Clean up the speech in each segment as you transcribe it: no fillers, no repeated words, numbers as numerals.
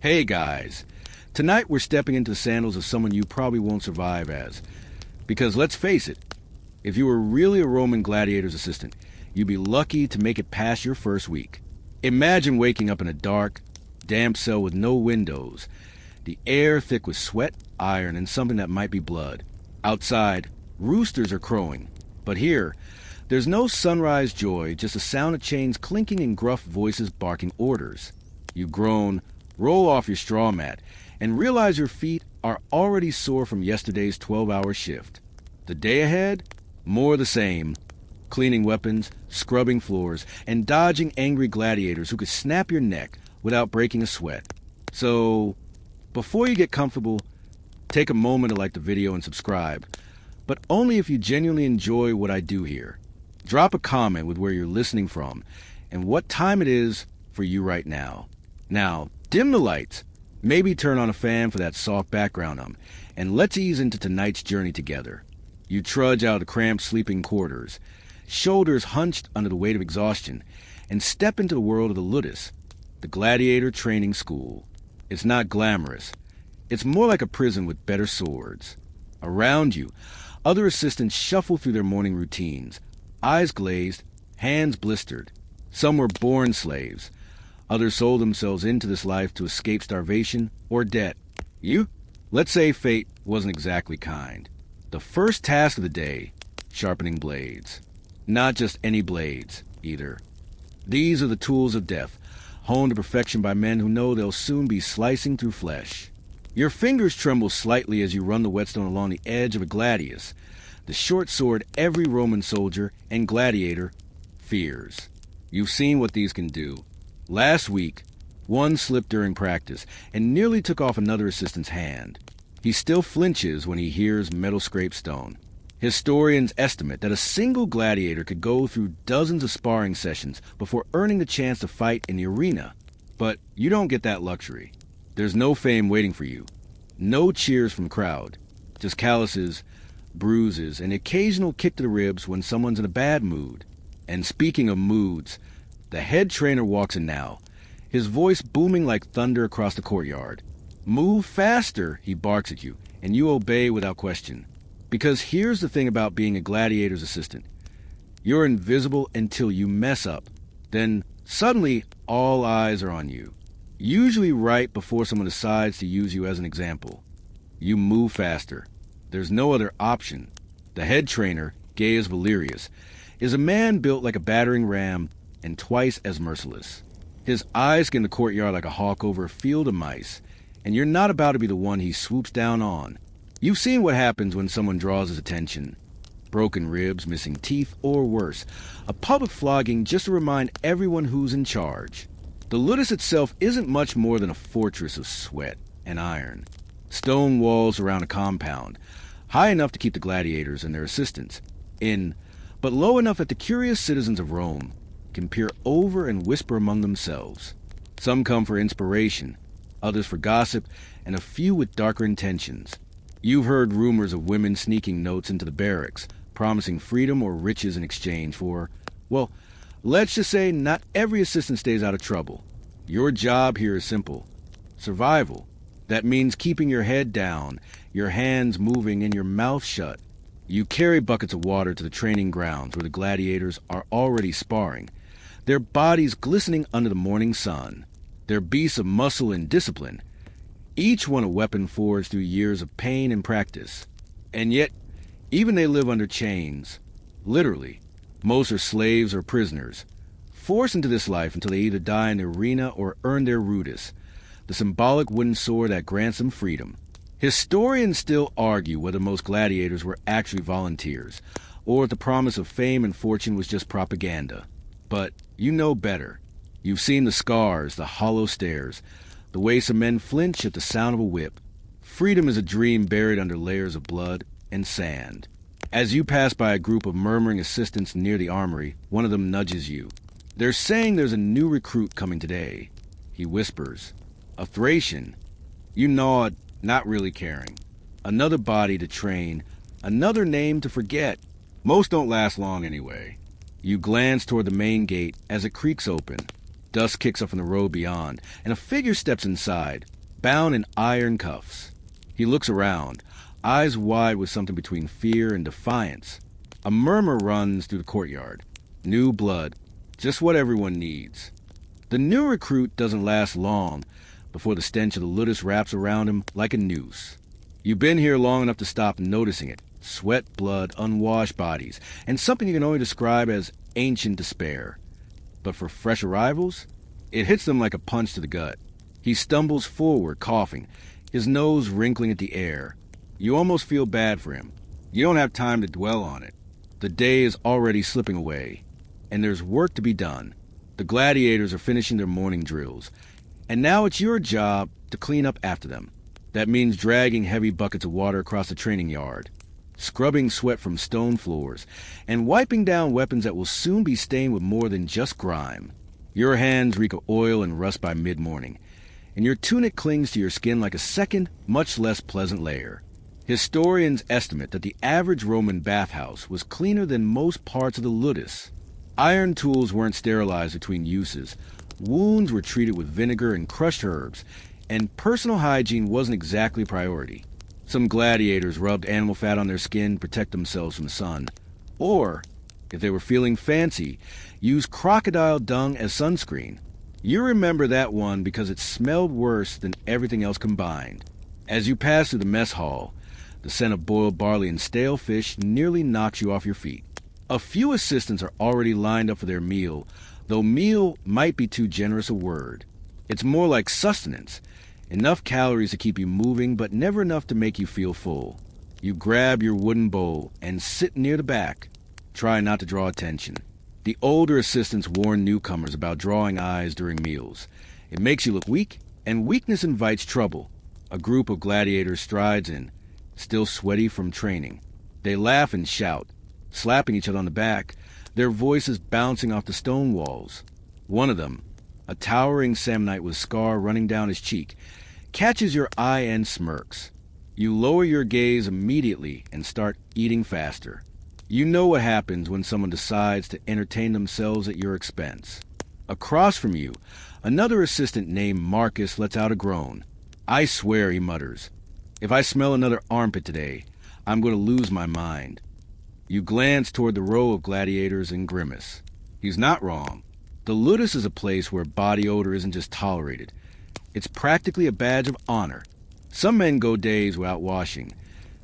Hey guys, tonight we're stepping into the sandals of someone you probably won't survive as. Because let's face it, if you were really a Roman gladiator's assistant, you'd be lucky to make it past your first week. Imagine waking up in a dark, damp cell with no windows, the air thick with sweat, iron, and something that might be blood. Outside, roosters are crowing, but here, there's no sunrise joy, just a sound of chains clinking and gruff voices barking orders. You groan, roll off your straw mat, and realize your feet are already sore from yesterday's 12-hour shift. The day ahead? More the same. Cleaning weapons, scrubbing floors, and dodging angry gladiators who could snap your neck without breaking a sweat. So, before you get comfortable, take a moment to like the video and subscribe, but only if you genuinely enjoy what I do here. Drop a comment with where you're listening from and what time it is for you right now. Now, dim the lights, maybe turn on a fan for that soft background and let's ease into tonight's journey together. You trudge out of the cramped sleeping quarters, shoulders hunched under the weight of exhaustion, and step into the world of the Ludus, the gladiator training school. It's not glamorous. It's more like a prison with better swords. Around you, other assistants shuffle through their morning routines, eyes glazed, hands blistered. Some were born slaves. Others sold themselves into this life to escape starvation or debt. You? Let's say fate wasn't exactly kind. The first task of the day, sharpening blades. Not just any blades, either. These are the tools of death, honed to perfection by men who know they'll soon be slicing through flesh. Your fingers tremble slightly as you run the whetstone along the edge of a gladius, the short sword every Roman soldier and gladiator fears. You've seen what these can do. Last week, one slipped during practice and nearly took off another assistant's hand. He still flinches when he hears metal scrape stone. Historians estimate that a single gladiator could go through dozens of sparring sessions before earning the chance to fight in the arena. But you don't get that luxury. There's no fame waiting for you. No cheers from the crowd. Just calluses, bruises, and occasional kick to the ribs when someone's in a bad mood. And speaking of moods, the head trainer walks in now, his voice booming like thunder across the courtyard. Move faster, he barks at you, and you obey without question. Because here's the thing about being a gladiator's assistant. You're invisible until you mess up. Then, suddenly, all eyes are on you. Usually right before someone decides to use you as an example. You move faster. There's no other option. The head trainer, Gaius Valerius, is a man built like a battering ram and twice as merciless. His eyes scan the courtyard like a hawk over a field of mice, and you're not about to be the one he swoops down on. You've seen what happens when someone draws his attention. Broken ribs, missing teeth, or worse, a public flogging just to remind everyone who's in charge. The Ludus itself isn't much more than a fortress of sweat and iron. Stone walls around a compound, high enough to keep the gladiators and their assistants in, but low enough that the curious citizens of Rome can peer over and whisper among themselves. Some come for inspiration, others for gossip, and a few with darker intentions. You've heard rumors of women sneaking notes into the barracks, promising freedom or riches in exchange for, well, let's just say not every assistant stays out of trouble. Your job here is simple. Survival. That means keeping your head down, your hands moving, and your mouth shut. You carry buckets of water to the training grounds where the gladiators are already sparring, their bodies glistening under the morning sun, their beasts of muscle and discipline, each one a weapon forged through years of pain and practice. And yet, even they live under chains. Literally. Most are slaves or prisoners, forced into this life until they either die in the arena or earn their rudis, the symbolic wooden sword that grants them freedom. Historians still argue whether most gladiators were actually volunteers, or if the promise of fame and fortune was just propaganda. But you know better. You've seen the scars, the hollow stares, the way some men flinch at the sound of a whip. Freedom is a dream buried under layers of blood and sand. As you pass by a group of murmuring assistants near the armory, one of them nudges you. They're saying there's a new recruit coming today. He whispers. A Thracian. You nod, not really caring. Another body to train, another name to forget. Most don't last long anyway. You glance toward the main gate as it creaks open. Dust kicks up from the road beyond, and a figure steps inside, bound in iron cuffs. He looks around, eyes wide with something between fear and defiance. A murmur runs through the courtyard. New blood, just what everyone needs. The new recruit doesn't last long before the stench of the Ludus wraps around him like a noose. You've been here long enough to stop noticing it. Sweat, blood, unwashed bodies, and something you can only describe as ancient despair. But for fresh arrivals, it hits them like a punch to the gut. He stumbles forward, coughing, his nose wrinkling at the air. You almost feel bad for him. You don't have time to dwell on it. The day is already slipping away, and there's work to be done. The gladiators are finishing their morning drills, and now it's your job to clean up after them. That means dragging heavy buckets of water across the training yard, scrubbing sweat from stone floors, and wiping down weapons that will soon be stained with more than just grime. Your hands reek of oil and rust by mid-morning, and your tunic clings to your skin like a second, much less pleasant layer. Historians estimate that the average Roman bathhouse was cleaner than most parts of the Ludus. Iron tools weren't sterilized between uses, wounds were treated with vinegar and crushed herbs, and personal hygiene wasn't exactly a priority. Some gladiators rubbed animal fat on their skin to protect themselves from the sun. Or, if they were feeling fancy, used crocodile dung as sunscreen. You remember that one because it smelled worse than everything else combined. As you pass through the mess hall, the scent of boiled barley and stale fish nearly knocks you off your feet. A few assistants are already lined up for their meal, though meal might be too generous a word. It's more like sustenance. Enough calories to keep you moving, but never enough to make you feel full. You grab your wooden bowl and sit near the back. Try not to draw attention. The older assistants warn newcomers about drawing eyes during meals. It makes you look weak, and weakness invites trouble. A group of gladiators strides in, still sweaty from training. They laugh and shout, slapping each other on the back, their voices bouncing off the stone walls. One of them, a towering Samnite with a scar running down his cheek, catches your eye and smirks. You lower your gaze immediately and start eating faster. You know what happens when someone decides to entertain themselves at your expense. Across from you, another assistant named Marcus lets out a groan. I swear, he mutters, if I smell another armpit today, I'm going to lose my mind. You glance toward the row of gladiators and grimace. He's not wrong. The Ludus is a place where body odor isn't just tolerated. It's practically a badge of honor. Some men go days without washing,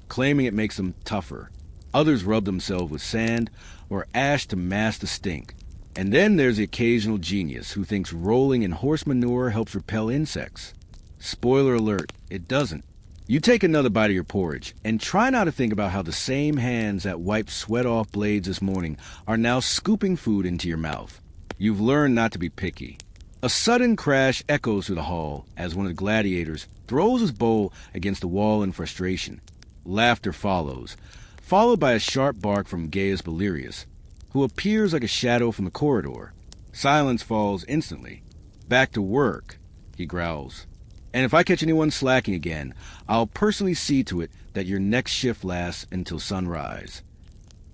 claiming it makes them tougher. Others rub themselves with sand or ash to mask the stink. And then there's the occasional genius who thinks rolling in horse manure helps repel insects. Spoiler alert, it doesn't. You take another bite of your porridge and try not to think about how the same hands that wiped sweat off blades this morning are now scooping food into your mouth. You've learned not to be picky. A sudden crash echoes through the hall as one of the gladiators throws his bowl against the wall in frustration. Laughter follows, followed by a sharp bark from Gaius Belerius, who appears like a shadow from the corridor. Silence falls instantly. Back to work, he growls. And if I catch anyone slacking again, I'll personally see to it that your next shift lasts until sunrise.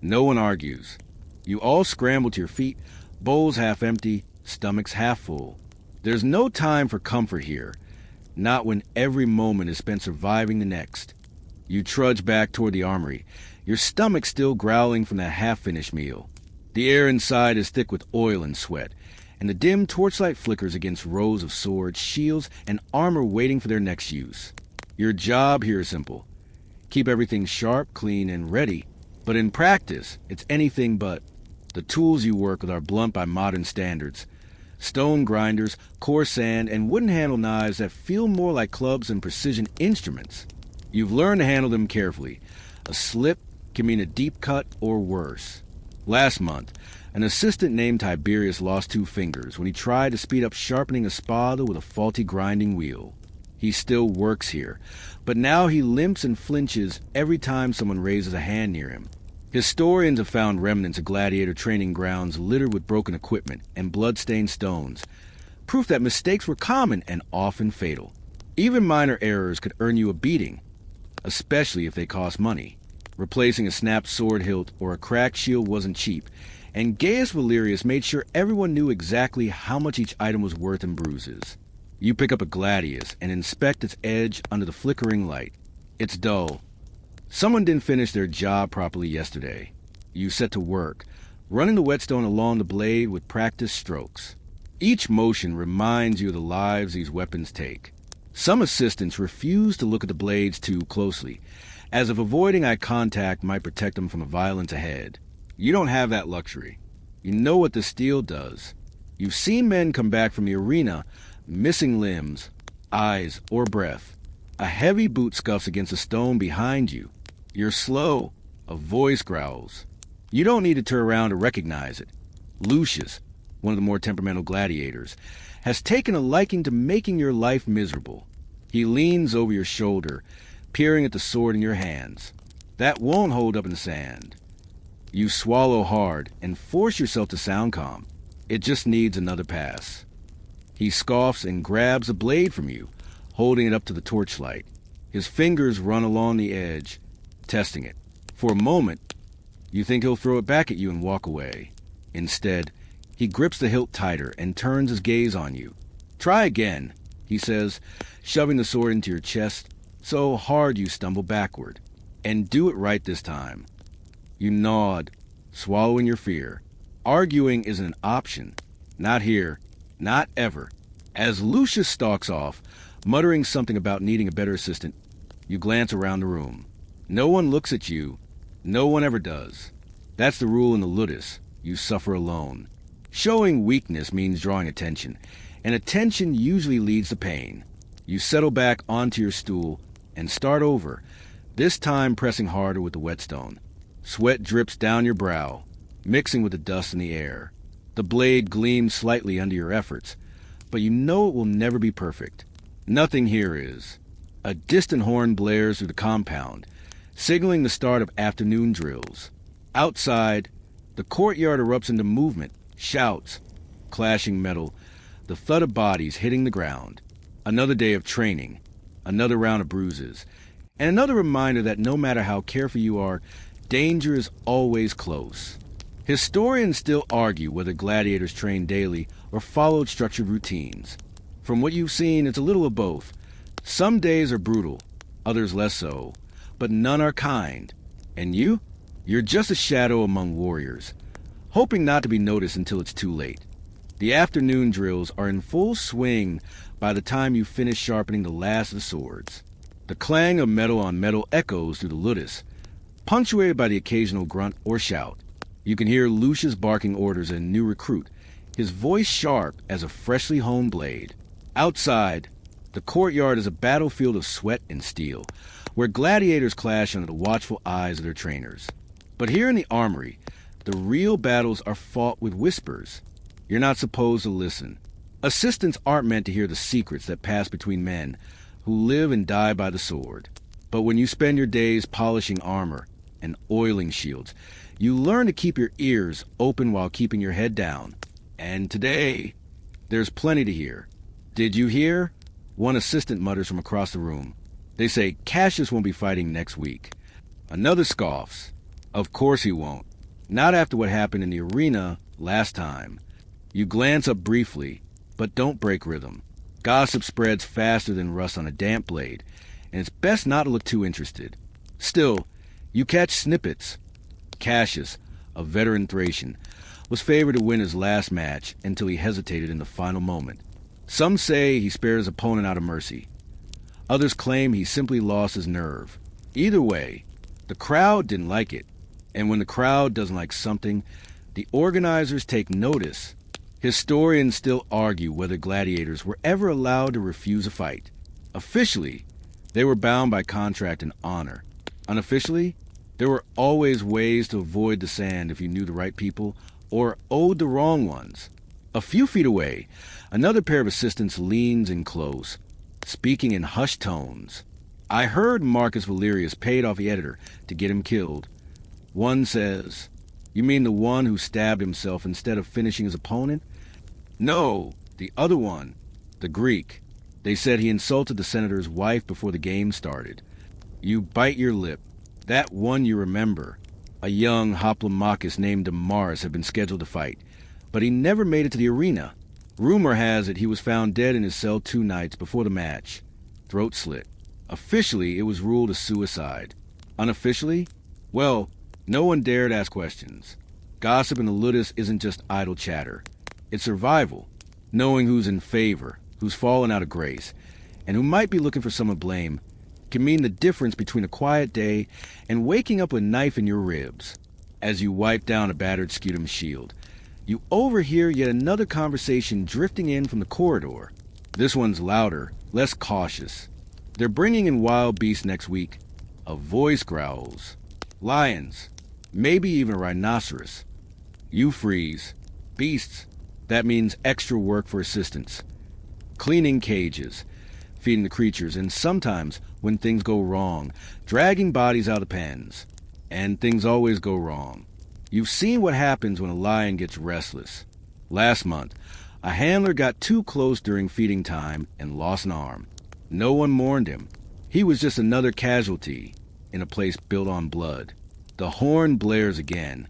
No one argues. You all scramble to your feet, bowls half empty, stomachs half full. There's no time for comfort here, not when every moment is spent surviving the next. You trudge back toward the armory, your stomach still growling from that half-finished meal. The air inside is thick with oil and sweat, and the dim torchlight flickers against rows of swords, shields, and armor waiting for their next use. Your job here is simple. Keep everything sharp, clean, and ready. But in practice, it's anything but. The tools you work with are blunt by modern standards. Stone grinders, coarse sand, and wooden-handled knives that feel more like clubs than precision instruments. You've learned to handle them carefully. A slip can mean a deep cut or worse. Last month, an assistant named Tiberius lost 2 fingers when he tried to speed up sharpening a spada with a faulty grinding wheel. He still works here, but now he limps and flinches every time someone raises a hand near him. Historians have found remnants of gladiator training grounds littered with broken equipment and blood-stained stones, proof that mistakes were common and often fatal. Even minor errors could earn you a beating, especially if they cost money. Replacing a snapped sword hilt or a cracked shield wasn't cheap, and Gaius Valerius made sure everyone knew exactly how much each item was worth in bruises. You pick up a gladius and inspect its edge under the flickering light. It's dull. Someone didn't finish their job properly yesterday. You set to work, running the whetstone along the blade with practiced strokes. Each motion reminds you of the lives these weapons take. Some assistants refuse to look at the blades too closely, as if avoiding eye contact might protect them from a violence ahead. You don't have that luxury. You know what the steel does. You've seen men come back from the arena missing limbs, eyes, or breath. A heavy boot scuffs against a stone behind you. You're slow. A voice growls. You don't need to turn around to recognize it. Lucius, one of the more temperamental gladiators, has taken a liking to making your life miserable. He leans over your shoulder, peering at the sword in your hands. That won't hold up in the sand. You swallow hard and force yourself to sound calm. It just needs another pass. He scoffs and grabs a blade from you, holding it up to the torchlight. His fingers run along the edge, testing it. For a moment, you think he'll throw it back at you and walk away. Instead, he grips the hilt tighter and turns his gaze on you. "Try again," he says, shoving the sword into your chest so hard you stumble backward. "And do it right this time." You nod, swallowing your fear. Arguing isn't an option. Not here. Not ever. As Lucius stalks off, muttering something about needing a better assistant, you glance around the room. No one looks at you. No one ever does. That's the rule in the Ludus. You suffer alone. Showing weakness means drawing attention, and attention usually leads to pain. You settle back onto your stool and start over, this time pressing harder with the whetstone. Sweat drips down your brow, mixing with the dust in the air. The blade gleams slightly under your efforts, but you know it will never be perfect. Nothing here is. A distant horn blares through the compound, signaling the start of afternoon drills. Outside, the courtyard erupts into movement, shouts, clashing metal, the thud of bodies hitting the ground. Another day of training, another round of bruises, and another reminder that no matter how careful you are, danger is always close. Historians still argue whether gladiators trained daily or followed structured routines. From what you've seen, it's a little of both. Some days are brutal, others less so, but none are kind. And you? You're just a shadow among warriors, hoping not to be noticed until it's too late. The afternoon drills are in full swing by the time you finish sharpening the last of the swords. The clang of metal on metal echoes through the Ludus, punctuated by the occasional grunt or shout. You can hear Lucius barking orders at a new recruit, his voice sharp as a freshly honed blade. Outside, the courtyard is a battlefield of sweat and steel, where gladiators clash under the watchful eyes of their trainers. But here in the armory, the real battles are fought with whispers. You're not supposed to listen. Assistants aren't meant to hear the secrets that pass between men who live and die by the sword. But when you spend your days polishing armor and oiling shields, you learn to keep your ears open while keeping your head down. And today, there's plenty to hear. "Did you hear?" One assistant mutters from across the room. They say Cassius won't be fighting next week. Another scoffs. Of course he won't. Not after what happened in the arena last time. You glance up briefly, but don't break rhythm. Gossip spreads faster than rust on a damp blade, and it's best not to look too interested. Still, you catch snippets. Cassius, a veteran Thracian, was favored to win his last match until he hesitated in the final moment. Some say he spared his opponent out of mercy. Others claim he simply lost his nerve. Either way, the crowd didn't like it. And when the crowd doesn't like something, the organizers take notice. Historians still argue whether gladiators were ever allowed to refuse a fight. Officially, they were bound by contract and honor. Unofficially, there were always ways to avoid the sand if you knew the right people or owed the wrong ones. A few feet away, another pair of assistants leans in close, speaking in hushed tones. "I heard Marcus Valerius paid off the editor to get him killed." One says, "You mean the one who stabbed himself instead of finishing his opponent?" "No, the other one, the Greek. They said he insulted the senator's wife before the game started." You bite your lip. That one you remember. A young Hoplomachus named Damaris had been scheduled to fight, but he never made it to the arena. Rumor has it he was found dead in his cell 2 nights before the match. Throat slit. Officially, it was ruled a suicide. Unofficially? Well, no one dared ask questions. Gossip in the Ludus isn't just idle chatter. It's survival. Knowing who's in favor, who's fallen out of grace, and who might be looking for someone to blame can mean the difference between a quiet day and waking up with a knife in your ribs. As you wipe down a battered scutum shield, you overhear yet another conversation drifting in from the corridor. This one's louder, less cautious. They're bringing in wild beasts next week. A voice growls. Lions. Maybe even a rhinoceros. You freeze. Beasts. That means extra work for assistants. Cleaning cages, feeding the creatures, and sometimes, when things go wrong, dragging bodies out of pens. And things always go wrong. You've seen what happens when a lion gets restless. Last month, a handler got too close during feeding time and lost an arm. No one mourned him. He was just another casualty in a place built on blood. The horn blares again,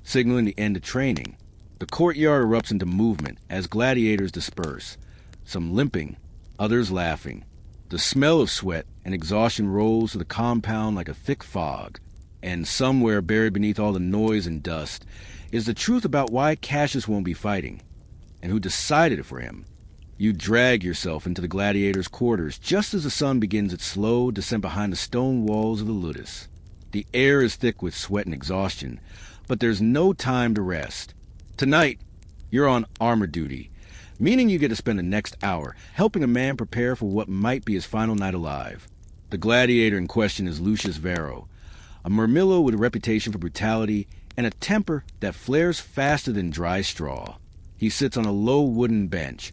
signaling the end of training. The courtyard erupts into movement as gladiators disperse, some limping, others laughing. The smell of sweat and exhaustion rolls to the compound like a thick fog, and somewhere buried beneath all the noise and dust is the truth about why Cassius won't be fighting, and who decided it for him. You drag yourself into the gladiators' quarters just as the sun begins its slow descent behind the stone walls of the Ludus. The air is thick with sweat and exhaustion, but there's no time to rest. Tonight, you're on armor duty, meaning you get to spend the next hour helping a man prepare for what might be his final night alive. The gladiator in question is Lucius Vero, a murmillo with a reputation for brutality and a temper that flares faster than dry straw. He sits on a low wooden bench,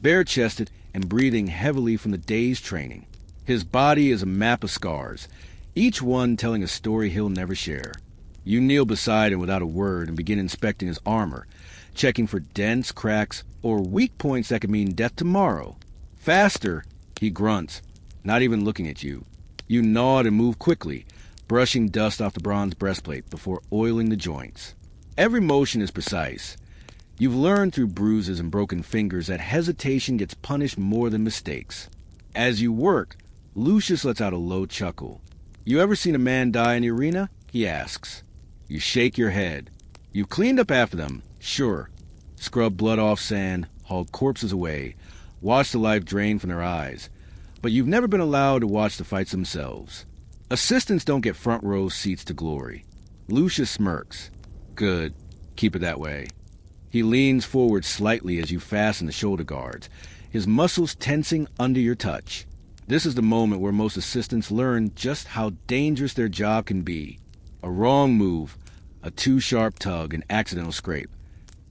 bare-chested and breathing heavily from the day's training. His body is a map of scars, each one telling a story he'll never share. You kneel beside him without a word and begin inspecting his armor, checking for dents, cracks, or weak points that could mean death tomorrow. Faster, he grunts, not even looking at you. You nod and move quickly, brushing dust off the bronze breastplate before oiling the joints. Every motion is precise. You've learned through bruises and broken fingers that hesitation gets punished more than mistakes. As you work, Lucius lets out a low chuckle. You ever seen a man die in the arena? He asks. You shake your head. You've cleaned up after them, sure. Scrubbed blood off sand, hauled corpses away, watched the life drain from their eyes. But you've never been allowed to watch the fights themselves. Assistants don't get front row seats to glory. Lucius smirks. Good. Keep it that way. He leans forward slightly as you fasten the shoulder guards, his muscles tensing under your touch. This is the moment where most assistants learn just how dangerous their job can be. A wrong move, a too sharp tug, an accidental scrape,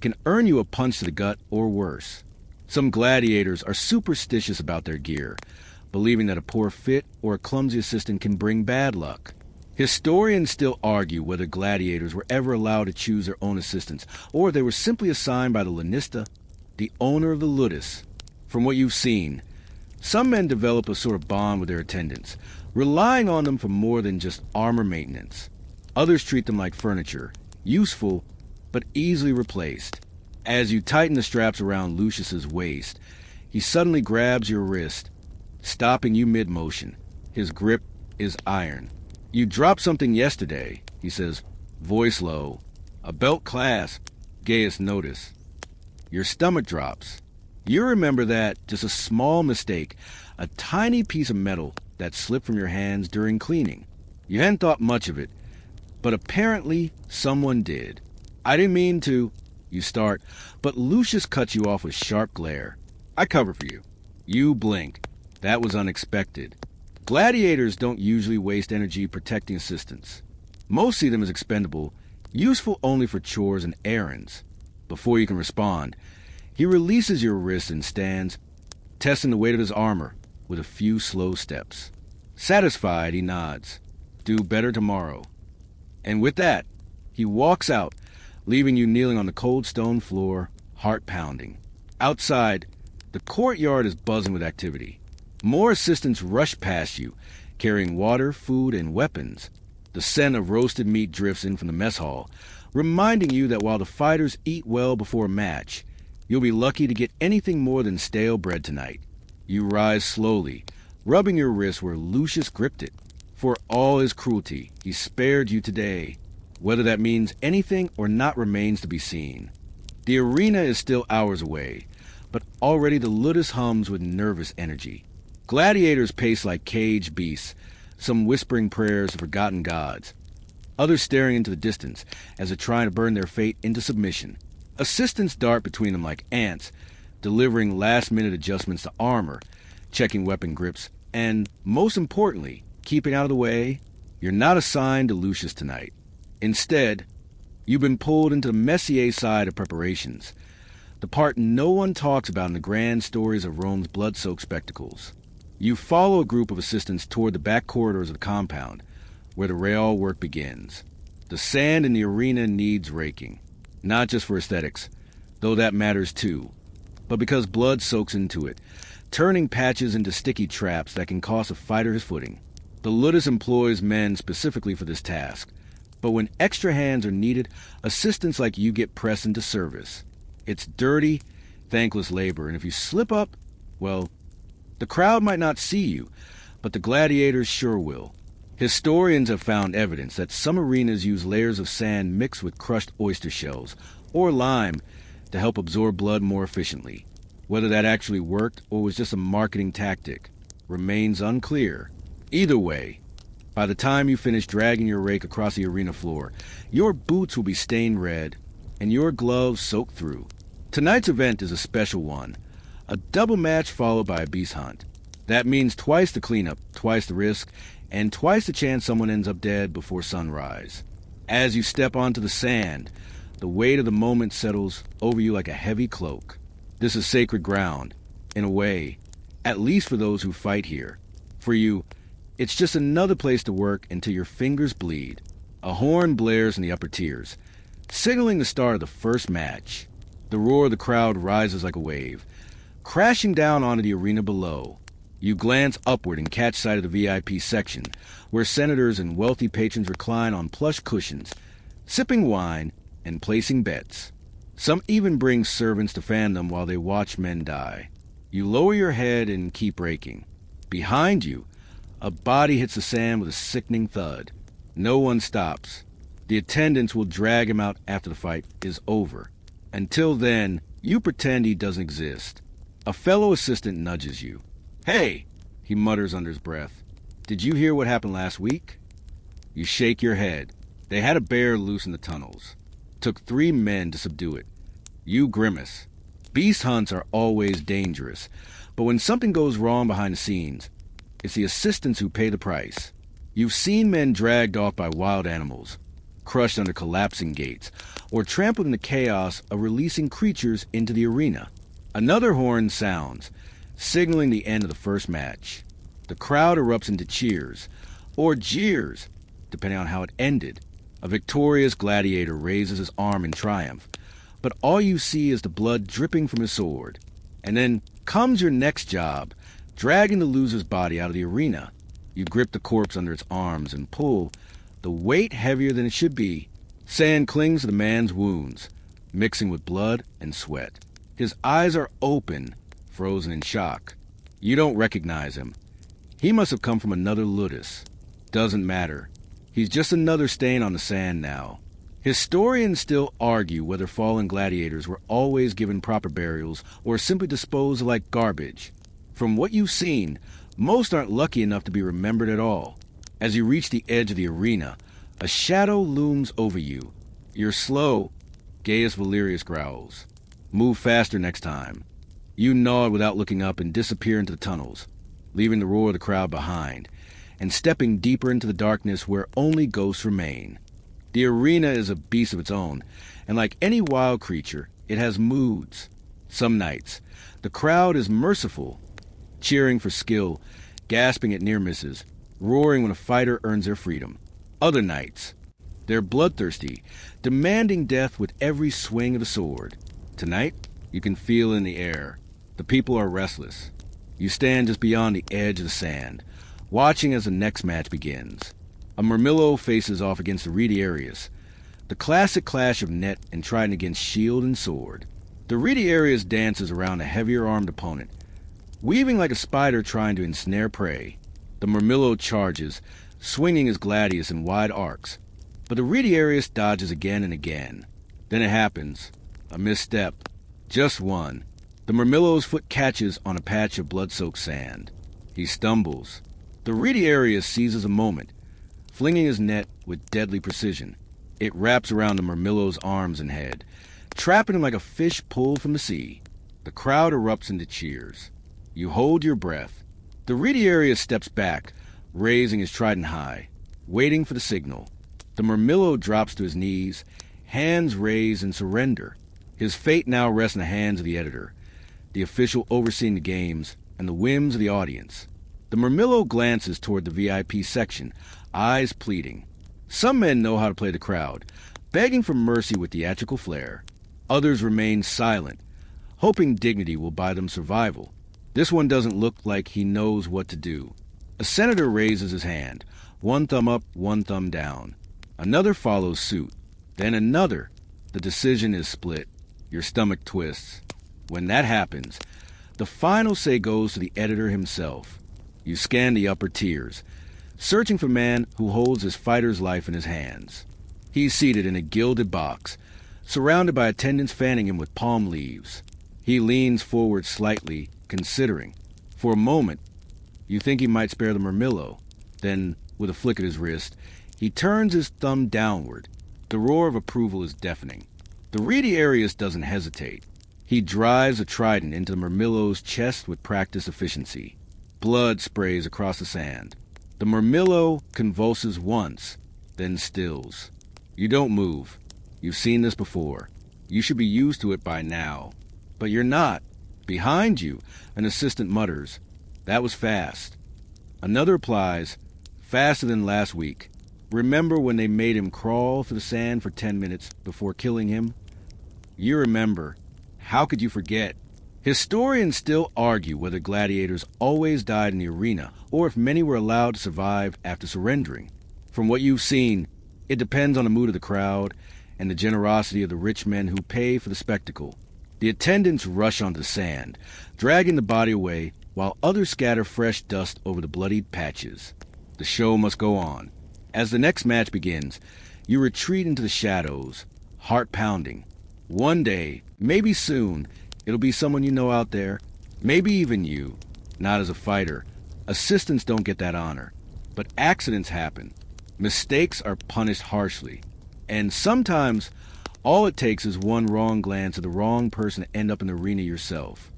can earn you a punch to the gut or worse. Some gladiators are superstitious about their gear, believing that a poor fit or a clumsy assistant can bring bad luck. Historians still argue whether gladiators were ever allowed to choose their own assistants, or they were simply assigned by the Lanista, the owner of the Ludus. From what you've seen, some men develop a sort of bond with their attendants, relying on them for more than just armor maintenance. Others treat them like furniture, useful, but easily replaced. As you tighten the straps around Lucius's waist, he suddenly grabs your wrist, stopping you mid-motion. His grip is iron. You dropped something yesterday, he says, voice low. A belt clasp. Gaius notice. Your stomach drops. You remember that, just a small mistake, a tiny piece of metal that slipped from your hands during cleaning. You hadn't thought much of it, but apparently someone did. I didn't mean to, you start, but Lucius cuts you off with sharp glare. I cover for you. You blink. That was unexpected. Gladiators don't usually waste energy protecting assistants. Most see them as expendable, useful only for chores and errands. Before you can respond, he releases your wrist and stands, testing the weight of his armor with a few slow steps. Satisfied, he nods. Do better tomorrow. And with that, he walks out, leaving you kneeling on the cold stone floor, heart pounding. Outside, the courtyard is buzzing with activity. More assistants rush past you, carrying water, food, and weapons. The scent of roasted meat drifts in from the mess hall, reminding you that while the fighters eat well before a match, you'll be lucky to get anything more than stale bread tonight. You rise slowly, rubbing your wrist where Lucius gripped it. For all his cruelty, he spared you today. Whether that means anything or not remains to be seen. The arena is still hours away, but already the Ludus hums with nervous energy. Gladiators pace like caged beasts, some whispering prayers to forgotten gods, others staring into the distance as they're trying to burn their fate into submission. Assistants dart between them like ants, delivering last-minute adjustments to armor, checking weapon grips, and, most importantly, keeping out of the way. You're not assigned to Lucius tonight. Instead, you've been pulled into the Messier side of preparations, the part no one talks about in the grand stories of Rome's blood-soaked spectacles. You follow a group of assistants toward the back corridors of the compound, where the real work begins. The sand in the arena needs raking, not just for aesthetics, though that matters too, but because blood soaks into it, turning patches into sticky traps that can cost a fighter his footing. The Ludus employs men specifically for this task, but when extra hands are needed, assistants like you get pressed into service. It's dirty, thankless labor, and if you slip up, well, the crowd might not see you, but the gladiators sure will. Historians have found evidence that some arenas use layers of sand mixed with crushed oyster shells or lime to help absorb blood more efficiently. Whether that actually worked or was just a marketing tactic remains unclear. Either way, by the time you finish dragging your rake across the arena floor, your boots will be stained red and your gloves soaked through. Tonight's event is a special one, a double match followed by a beast hunt. That means twice the cleanup, twice the risk, and twice the chance someone ends up dead before sunrise. As you step onto the sand, the weight of the moment settles over you like a heavy cloak. This is sacred ground, in a way, at least for those who fight here. For you, it's just another place to work until your fingers bleed. A horn blares in the upper tiers, signaling the start of the first match. The roar of the crowd rises like a wave, crashing down onto the arena below. You glance upward and catch sight of the VIP section, where senators and wealthy patrons recline on plush cushions, sipping wine and placing bets. Some even bring servants to fan them while they watch men die. You lower your head and keep raking. Behind you, a body hits the sand with a sickening thud. No one stops. The attendants will drag him out after the fight is over. Until then, you pretend he doesn't exist. A fellow assistant nudges you. "Hey," he mutters under his breath. "Did you hear what happened last week?" You shake your head. They had a bear loose in the tunnels. Took 3 men to subdue it. You grimace. Beast hunts are always dangerous, but when something goes wrong behind the scenes, it's the assistants who pay the price. You've seen men dragged off by wild animals, crushed under collapsing gates, or trampled in the chaos of releasing creatures into the arena. Another horn sounds, signaling the end of the first match. The crowd erupts into cheers, or jeers, depending on how it ended. A victorious gladiator raises his arm in triumph, but all you see is the blood dripping from his sword. And then comes your next job, dragging the loser's body out of the arena. You grip the corpse under its arms and pull, the weight heavier than it should be. Sand clings to the man's wounds, mixing with blood and sweat. His eyes are open, frozen in shock. You don't recognize him. He must have come from another Ludus. Doesn't matter. He's just another stain on the sand now. Historians still argue whether fallen gladiators were always given proper burials or simply disposed like garbage. From what you've seen, most aren't lucky enough to be remembered at all. As you reach the edge of the arena, a shadow looms over you. You're slow, Gaius Valerius growls. Move faster next time. You nod without looking up and disappear into the tunnels, leaving the roar of the crowd behind, and stepping deeper into the darkness where only ghosts remain. The arena is a beast of its own, and like any wild creature, it has moods. Some nights, the crowd is merciful, cheering for skill, gasping at near misses, roaring when a fighter earns their freedom. Other nights, they're bloodthirsty, demanding death with every swing of the sword. Tonight, you can feel in the air. The people are restless. You stand just beyond the edge of the sand, watching as the next match begins. A Murmillo faces off against the Retiarius. The classic clash of net and trident against shield and sword. The Retiarius dances around a heavier-armed opponent, weaving like a spider trying to ensnare prey. The Murmillo charges, swinging his gladius in wide arcs, but the Retiarius dodges again and again. Then it happens. A misstep. Just one. The Murmillo's foot catches on a patch of blood-soaked sand. He stumbles. The Retiarius seizes a moment, flinging his net with deadly precision. It wraps around the Murmillo's arms and head, trapping him like a fish pulled from the sea. The crowd erupts into cheers. You hold your breath. The Retiarius steps back, raising his trident high, waiting for the signal. The Murmillo drops to his knees, hands raised in surrender. His fate now rests in the hands of the editor, the official overseeing the games, and the whims of the audience. The Murmillo glances toward the VIP section, eyes pleading. Some men know how to play the crowd, begging for mercy with theatrical flair. Others remain silent, hoping dignity will buy them survival. This one doesn't look like he knows what to do. A senator raises his hand, one thumb up, one thumb down. Another follows suit, then another. The decision is split. Your stomach twists. When that happens, the final say goes to the editor himself. You scan the upper tiers, searching for a man who holds his fighter's life in his hands. He's seated in a gilded box, surrounded by attendants fanning him with palm leaves. He leans forward slightly, considering. For a moment, you think he might spare the Murmillo. Then, with a flick of his wrist, he turns his thumb downward. The roar of approval is deafening. The Retiarius doesn't hesitate. He drives a trident into the Murmillo's chest with practiced efficiency. Blood sprays across the sand. The Murmillo convulses once, then stills. You don't move. You've seen this before. You should be used to it by now. But you're not. Behind you, an assistant mutters, "That was fast." Another replies, "Faster than last week. Remember when they made him crawl through the sand for 10 minutes before killing him?" You remember. How could you forget? Historians still argue whether gladiators always died in the arena, or if many were allowed to survive after surrendering. From what you've seen, it depends on the mood of the crowd and the generosity of the rich men who pay for the spectacle. The attendants rush onto the sand, dragging the body away, while others scatter fresh dust over the bloodied patches. The show must go on. As the next match begins, you retreat into the shadows, heart pounding. One day, maybe soon, it'll be someone you know out there, maybe even you. Not as a fighter. Assistants don't get that honor. But accidents happen. Mistakes are punished harshly. And sometimes, all it takes is one wrong glance of the wrong person to end up in the arena yourself.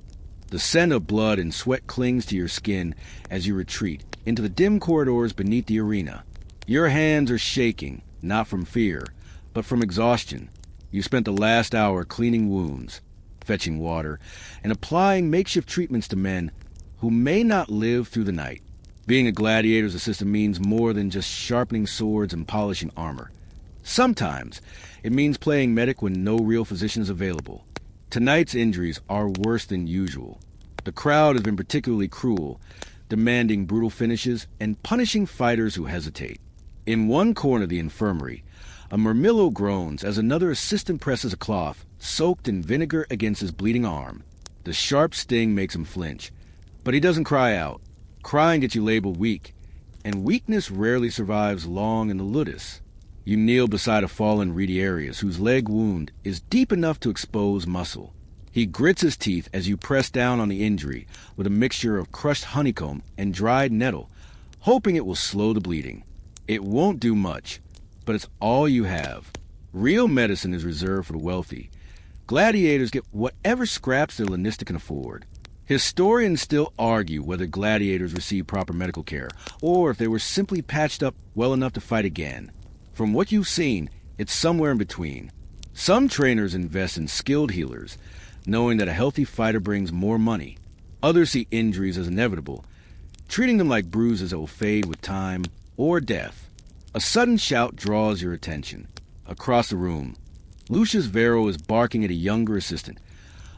The scent of blood and sweat clings to your skin as you retreat into the dim corridors beneath the arena. Your hands are shaking, not from fear, but from exhaustion. You spent the last hour cleaning wounds, fetching water, and applying makeshift treatments to men who may not live through the night. Being a gladiator's assistant means more than just sharpening swords and polishing armor. Sometimes, it means playing medic when no real physician is available. Tonight's injuries are worse than usual. The crowd has been particularly cruel, demanding brutal finishes and punishing fighters who hesitate. In one corner of the infirmary, a Murmillo groans as another assistant presses a cloth soaked in vinegar against his bleeding arm. The sharp sting makes him flinch, but he doesn't cry out. Crying gets you labeled weak, and weakness rarely survives long in the ludus. You kneel beside a fallen Retiarius whose leg wound is deep enough to expose muscle. He grits his teeth as you press down on the injury with a mixture of crushed honeycomb and dried nettle, hoping it will slow the bleeding. It won't do much, but it's all you have. Real medicine is reserved for the wealthy. Gladiators get whatever scraps their lanista can afford. Historians still argue whether gladiators received proper medical care, or if they were simply patched up well enough to fight again. From what you've seen, it's somewhere in between. Some trainers invest in skilled healers, knowing that a healthy fighter brings more money. Others see injuries as inevitable, treating them like bruises that will fade with time or death. A sudden shout draws your attention. Across the room, Lucius Vero is barking at a younger assistant,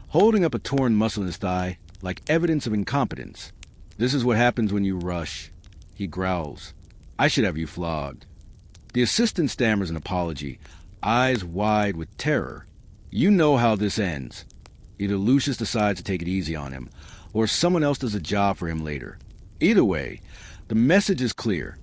holding up a torn muscle in his thigh like evidence of incompetence. This is what happens when you rush. He growls. I should have you flogged. The assistant stammers an apology, eyes wide with terror. You know how this ends. Either Lucius decides to take it easy on him, or someone else does a job for him later. Either way, the message is clear.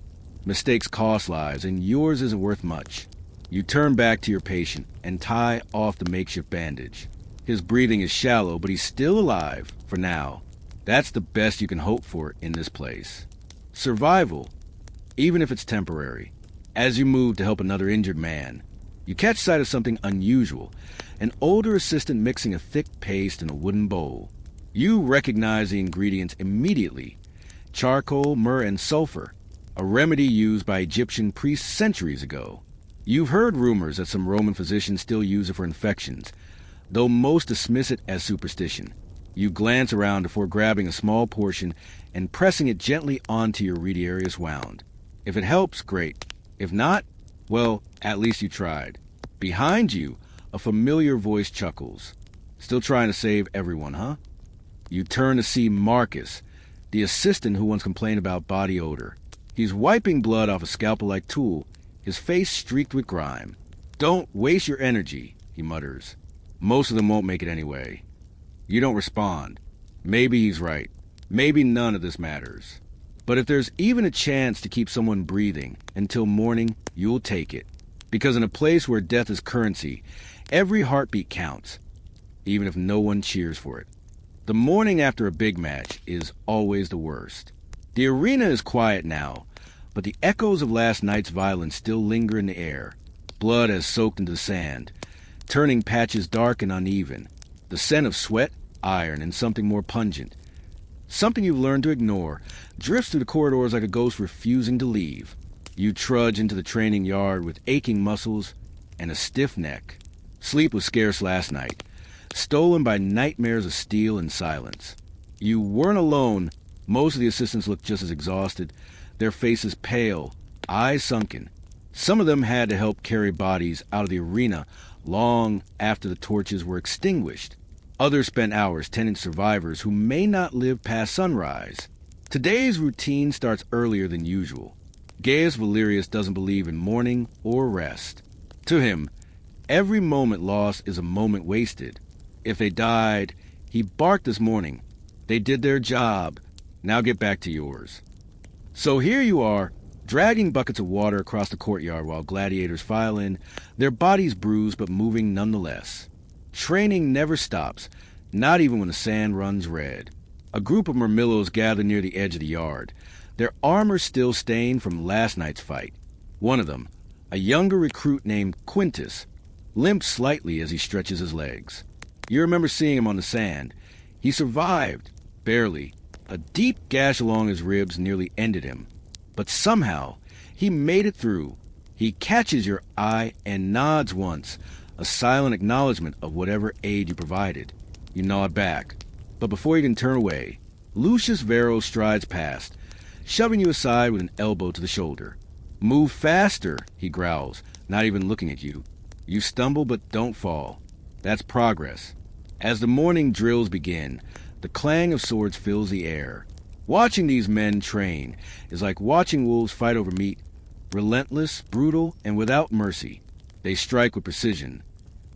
Mistakes cost lives, and yours isn't worth much. You turn back to your patient and tie off the makeshift bandage. His breathing is shallow, but he's still alive, for now. That's the best you can hope for in this place. Survival, even if it's temporary. As you move to help another injured man, you catch sight of something unusual, an older assistant mixing a thick paste in a wooden bowl. You recognize the ingredients immediately. Charcoal, myrrh, and sulfur, a remedy used by Egyptian priests centuries ago. You've heard rumors that some Roman physicians still use it for infections, though most dismiss it as superstition. You glance around before grabbing a small portion and pressing it gently onto your radiarius wound. If it helps, great. If not, well, at least you tried. Behind you, a familiar voice chuckles. Still trying to save everyone, huh? You turn to see Marcus, the assistant who once complained about body odor. He's wiping blood off a scalpel-like tool, his face streaked with grime. Don't waste your energy, he mutters. Most of them won't make it anyway. You don't respond. Maybe he's right. Maybe none of this matters. But if there's even a chance to keep someone breathing until morning, you'll take it. Because in a place where death is currency, every heartbeat counts, even if no one cheers for it. The morning after a big match is always the worst. The arena is quiet now, but the echoes of last night's violence still linger in the air. Blood has soaked into the sand, turning patches dark and uneven. The scent of sweat, iron, and something more pungent. Something you've learned to ignore drifts through the corridors like a ghost refusing to leave. You trudge into the training yard with aching muscles and a stiff neck. Sleep was scarce last night, stolen by nightmares of steel and silence. You weren't alone. Most of the assistants looked just as exhausted, their faces pale, eyes sunken. Some of them had to help carry bodies out of the arena long after the torches were extinguished. Others spent hours tending survivors who may not live past sunrise. Today's routine starts earlier than usual. Gaius Valerius doesn't believe in mourning or rest. To him, every moment lost is a moment wasted. If they died, he barked this morning. They did their job. Now get back to yours. So here you are, dragging buckets of water across the courtyard while gladiators file in, their bodies bruised but moving nonetheless. Training never stops, not even when the sand runs red. A group of murmillos gather near the edge of the yard, their armor still stained from last night's fight. One of them, a younger recruit named Quintus, limps slightly as he stretches his legs. You remember seeing him on the sand. He survived, barely. A deep gash along his ribs nearly ended him. But somehow, he made it through. He catches your eye and nods once, a silent acknowledgement of whatever aid you provided. You nod back. But before you can turn away, Lucius Vero strides past, shoving you aside with an elbow to the shoulder. Move faster, he growls, not even looking at you. You stumble but don't fall. That's progress. As the morning drills begin, the clang of swords fills the air. Watching these men train is like watching wolves fight over meat. Relentless, brutal, and without mercy. They strike with precision,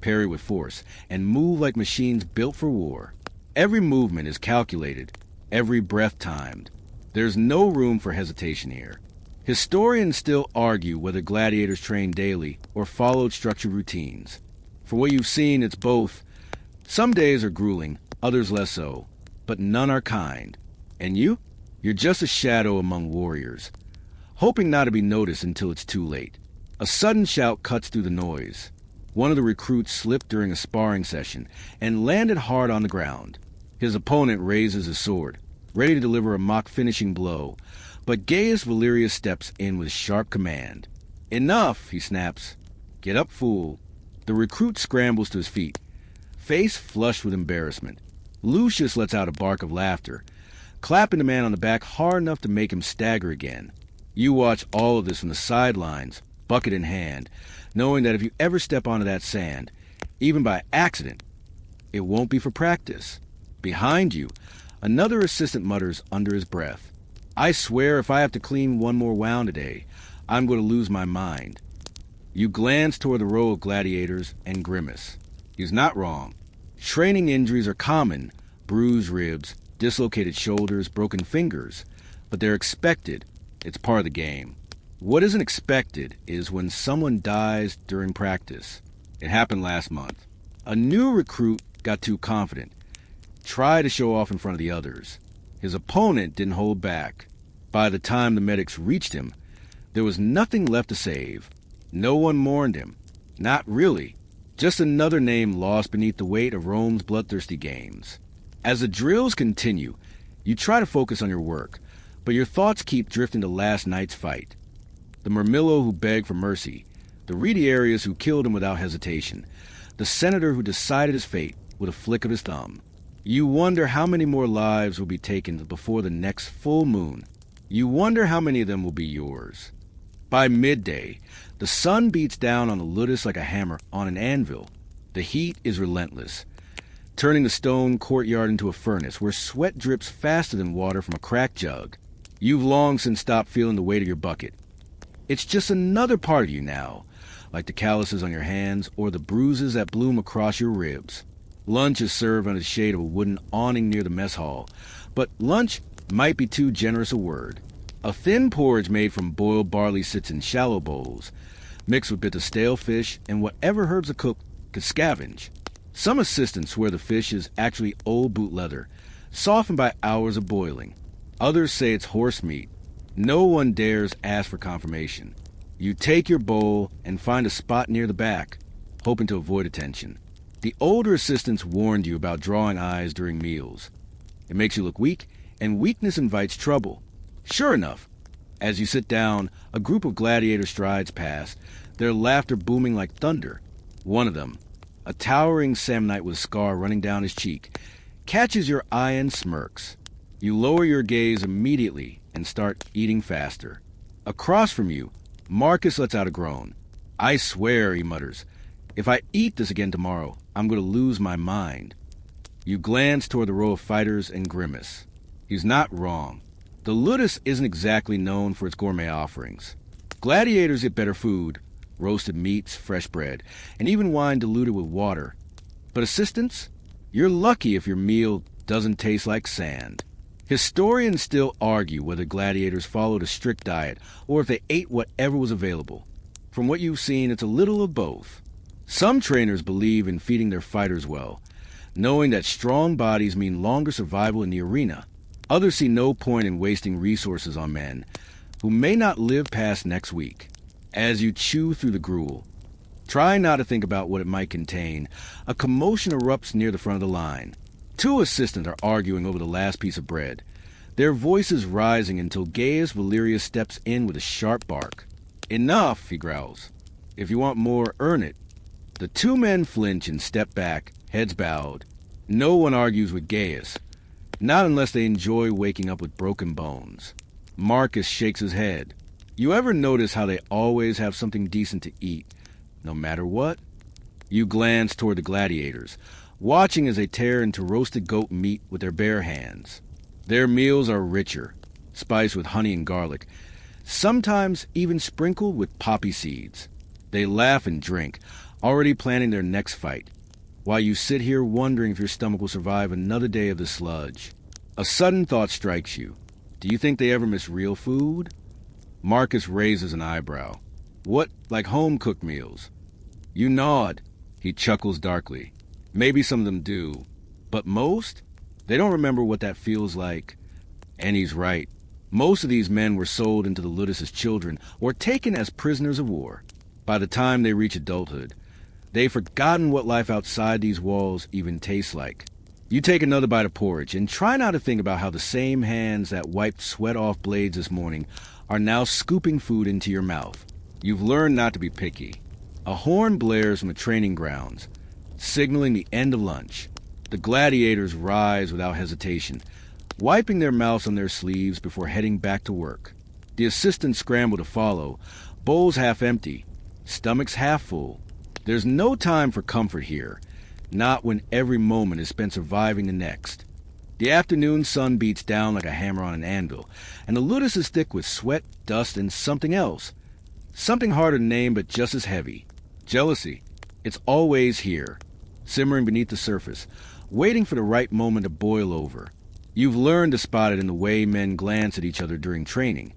parry with force, and move like machines built for war. Every movement is calculated, every breath timed. There's no room for hesitation here. Historians still argue whether gladiators trained daily or followed structured routines. For what you've seen, it's both. Some days are grueling, others less so, but none are kind. And you? You're just a shadow among warriors, hoping not to be noticed until it's too late. A sudden shout cuts through the noise. One of the recruits slipped during a sparring session and landed hard on the ground. His opponent raises his sword, ready to deliver a mock finishing blow, but Gaius Valerius steps in with sharp command. Enough, he snaps. Get up, fool. The recruit scrambles to his feet, face flushed with embarrassment. Lucius lets out a bark of laughter, clapping the man on the back hard enough to make him stagger again. You watch all of this from the sidelines, bucket in hand, knowing that if you ever step onto that sand, even by accident, it won't be for practice. Behind you, another assistant mutters under his breath. I swear if I have to clean one more wound a day, I'm going to lose my mind. You glance toward the row of gladiators and grimace. He's not wrong. Training injuries are common: bruised ribs, dislocated shoulders, broken fingers. But they're expected. It's part of the game. What isn't expected is when someone dies during practice. It happened last month. A new recruit got too confident, tried to show off in front of the others. His opponent didn't hold back. By the time the medics reached him, there was nothing left to save. No one mourned him. Not really. Just another name lost beneath the weight of Rome's bloodthirsty games. As the drills continue, you try to focus on your work, but your thoughts keep drifting to last night's fight. The Murmillo who begged for mercy, the Retiarius who killed him without hesitation, the senator who decided his fate with a flick of his thumb. You wonder how many more lives will be taken before the next full moon. You wonder how many of them will be yours. By midday, the sun beats down on the Ludus like a hammer on an anvil. The heat is relentless, turning the stone courtyard into a furnace where sweat drips faster than water from a cracked jug. You've long since stopped feeling the weight of your bucket. It's just another part of you now, like the calluses on your hands or the bruises that bloom across your ribs. Lunch is served under the shade of a wooden awning near the mess hall, but lunch might be too generous a word. A thin porridge made from boiled barley sits in shallow bowls, mixed with bits of stale fish and whatever herbs the cook could scavenge. Some assistants swear the fish is actually old boot leather, softened by hours of boiling. Others say it's horse meat. No one dares ask for confirmation. You take your bowl and find a spot near the back, hoping to avoid attention. The older assistants warned you about drawing eyes during meals. It makes you look weak, and weakness invites trouble. Sure enough, as you sit down, a group of gladiator strides past, their laughter booming like thunder. One of them, a towering Samnite with a scar running down his cheek, catches your eye and smirks. You lower your gaze immediately and start eating faster. Across from you, Marcus lets out a groan. I swear, he mutters, if I eat this again tomorrow, I'm going to lose my mind. You glance toward the row of fighters and grimace. He's not wrong. The Ludus isn't exactly known for its gourmet offerings. Gladiators get better food, roasted meats, fresh bread, and even wine diluted with water. But assistants, you're lucky if your meal doesn't taste like sand. Historians still argue whether gladiators followed a strict diet or if they ate whatever was available. From what you've seen, it's a little of both. Some trainers believe in feeding their fighters well, knowing that strong bodies mean longer survival in the arena. Others see no point in wasting resources on men who may not live past next week. As you chew through the gruel, try not to think about what it might contain. A commotion erupts near the front of the line. Two assistants are arguing over the last piece of bread, their voices rising until Gaius Valerius steps in with a sharp bark. Enough, he growls. If you want more, earn it. The two men flinch and step back, heads bowed. No one argues with Gaius, not unless they enjoy waking up with broken bones. Marcus shakes his head. You ever notice how they always have something decent to eat, no matter what? You glance toward the gladiators, watching as they tear into roasted goat meat with their bare hands. Their meals are richer, spiced with honey and garlic, sometimes even sprinkled with poppy seeds. They laugh and drink, already planning their next fight, while you sit here wondering if your stomach will survive another day of the sludge. A sudden thought strikes you. Do you think they ever miss real food? Marcus raises an eyebrow. What, like home-cooked meals? You nod. He chuckles darkly. Maybe some of them do, but most? They don't remember what that feels like. And he's right. Most of these men were sold into the Ludus as children or taken as prisoners of war. By the time they reach adulthood, they've forgotten what life outside these walls even tastes like. You take another bite of porridge and try not to think about how the same hands that wiped sweat off blades this morning are now scooping food into your mouth. You've learned not to be picky. A horn blares from the training grounds, signaling the end of lunch. The gladiators rise without hesitation, wiping their mouths on their sleeves before heading back to work. The assistants scramble to follow, bowls half empty, stomachs half full. There's no time for comfort here, not when every moment is spent surviving the next. The afternoon sun beats down like a hammer on an anvil, and the ludus is thick with sweat, dust, and something else. Something hard to name, but just as heavy. Jealousy. It's always here, simmering beneath the surface, waiting for the right moment to boil over. You've learned to spot it in the way men glance at each other during training,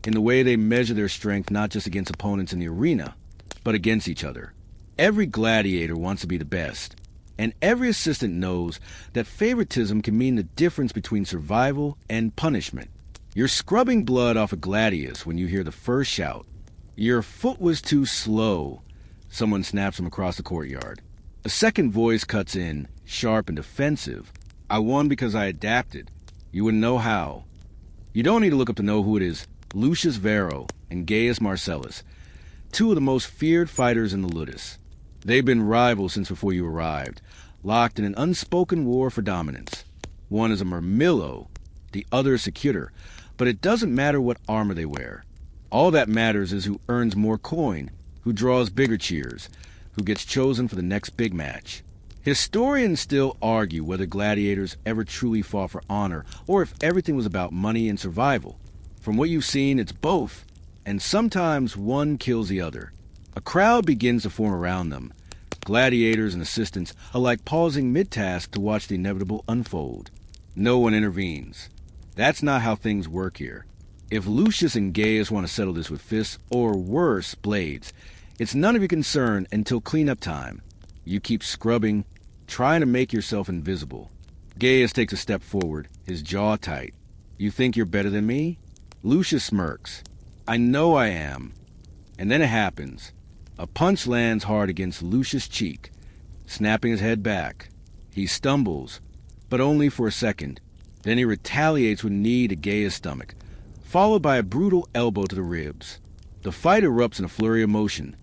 in the way they measure their strength not just against opponents in the arena, but against each other. Every gladiator wants to be the best, and every assistant knows that favoritism can mean the difference between survival and punishment. You're scrubbing blood off a gladius when you hear the first shout. Your foot was too slow. Someone snaps him across the courtyard. A second voice cuts in, sharp and defensive. I won because I adapted. You wouldn't know how. You don't need to look up to know who it is. Lucius Vero and Gaius Marcellus, two of the most feared fighters in the ludus. They've been rivals since before you arrived, locked in an unspoken war for dominance. One is a Murmillo, the other a Secutor, but it doesn't matter what armor they wear. All that matters is who earns more coin, who draws bigger cheers, who gets chosen for the next big match. Historians still argue whether gladiators ever truly fought for honor or if everything was about money and survival. From what you've seen, it's both, and sometimes one kills the other. A crowd begins to form around them. Gladiators and assistants alike pausing mid-task to watch the inevitable unfold. No one intervenes. That's not how things work here. If Lucius and Gaius want to settle this with fists, or worse, blades, it's none of your concern until cleanup time. You keep scrubbing, trying to make yourself invisible. Gaius takes a step forward, his jaw tight. You think you're better than me? Lucius smirks. I know I am. And then it happens. A punch lands hard against Lucius' cheek, snapping his head back. He stumbles, but only for a second. Then he retaliates with a knee to Gaius' stomach, followed by a brutal elbow to the ribs. The fight erupts in a flurry of motion.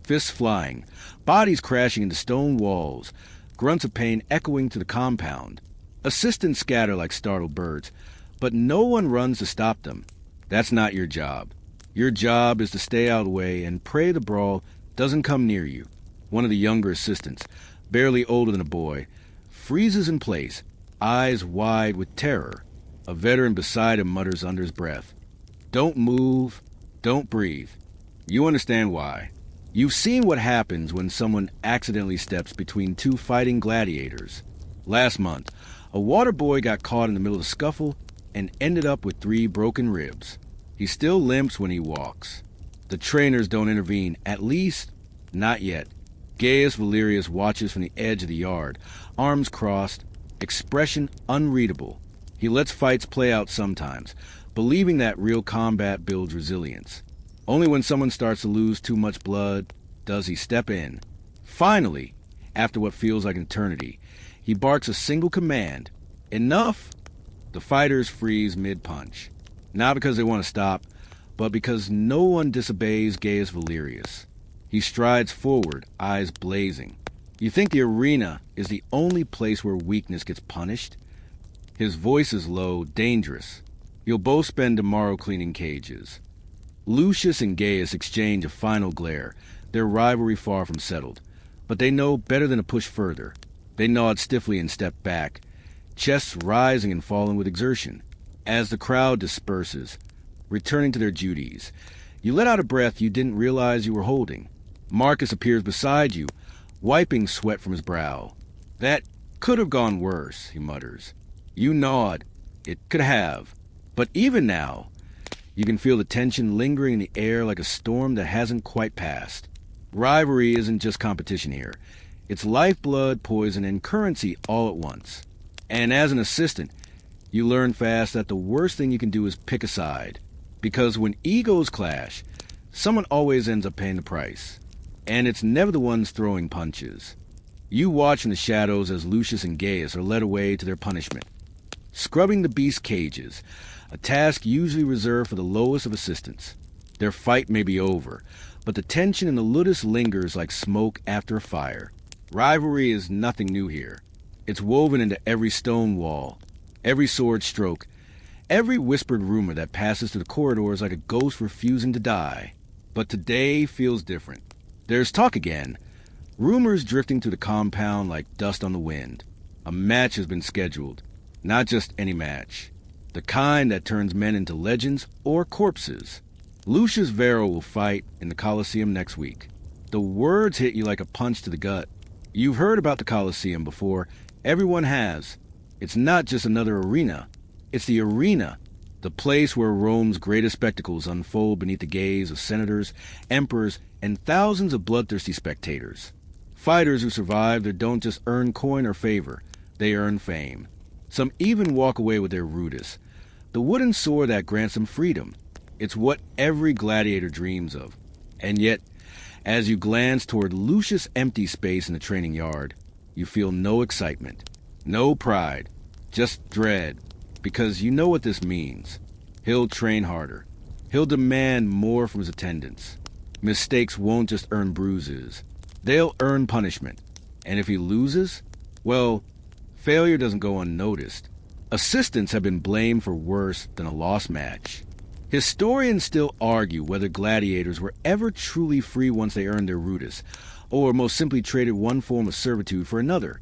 Fists flying, bodies crashing into stone walls, grunts of pain echoing to the compound. Assistants scatter like startled birds, but no one runs to stop them. That's not your job. Your job is to stay out of the way and pray the brawl doesn't come near you. One of the younger assistants, barely older than a boy, freezes in place, eyes wide with terror. A veteran beside him mutters under his breath, "Don't move, don't breathe." You understand why. You've seen what happens when someone accidentally steps between two fighting gladiators. Last month, a water boy got caught in the middle of a scuffle and ended up with 3 broken ribs. He still limps when he walks. The trainers don't intervene, at least, not yet. Gaius Valerius watches from the edge of the yard, arms crossed, expression unreadable. He lets fights play out sometimes, believing that real combat builds resilience. Only when someone starts to lose too much blood does he step in. Finally, after what feels like an eternity, he barks a single command. Enough! The fighters freeze mid-punch. Not because they want to stop, but because no one disobeys Gaius Valerius. He strides forward, eyes blazing. You think the arena is the only place where weakness gets punished? His voice is low, dangerous. You'll both spend tomorrow cleaning cages. Lucius and Gaius exchange a final glare, their rivalry far from settled. But they know better than to push further. They nod stiffly and step back, chests rising and falling with exertion. As the crowd disperses, returning to their duties, you let out a breath you didn't realize you were holding. Marcus appears beside you, wiping sweat from his brow. "That could have gone worse," he mutters. You nod. It could have. But even now, you can feel the tension lingering in the air like a storm that hasn't quite passed. Rivalry isn't just competition here. It's lifeblood, poison, and currency all at once. And as an assistant, you learn fast that the worst thing you can do is pick a side. Because when egos clash, someone always ends up paying the price. And it's never the ones throwing punches. You watch in the shadows as Lucius and Gaius are led away to their punishment. Scrubbing the beast cages, a task usually reserved for the lowest of assistants. Their fight may be over, but the tension in the ludus lingers like smoke after a fire. Rivalry is nothing new here. It's woven into every stone wall, every sword stroke, every whispered rumor that passes through the corridors like a ghost refusing to die. But today feels different. There's talk again, rumors drifting through the compound like dust on the wind. A match has been scheduled. Not just any match. The kind that turns men into legends or corpses. Lucius Vero will fight in the Coliseum next week. The words hit you like a punch to the gut. You've heard about the Coliseum before. Everyone has. It's not just another arena. It's the arena. The place where Rome's greatest spectacles unfold beneath the gaze of senators, emperors, and thousands of bloodthirsty spectators. Fighters who survive that don't just earn coin or favor. They earn fame. Some even walk away with their rudis. The wooden sword that grants them freedom. It's what every gladiator dreams of. And yet, as you glance toward Lucius' empty space in the training yard, you feel no excitement, no pride, just dread, because you know what this means. He'll train harder. He'll demand more from his attendants. Mistakes won't just earn bruises. They'll earn punishment. And if he loses, well, failure doesn't go unnoticed. Assistants have been blamed for worse than a lost match. Historians still argue whether gladiators were ever truly free once they earned their rudis, or most simply traded one form of servitude for another,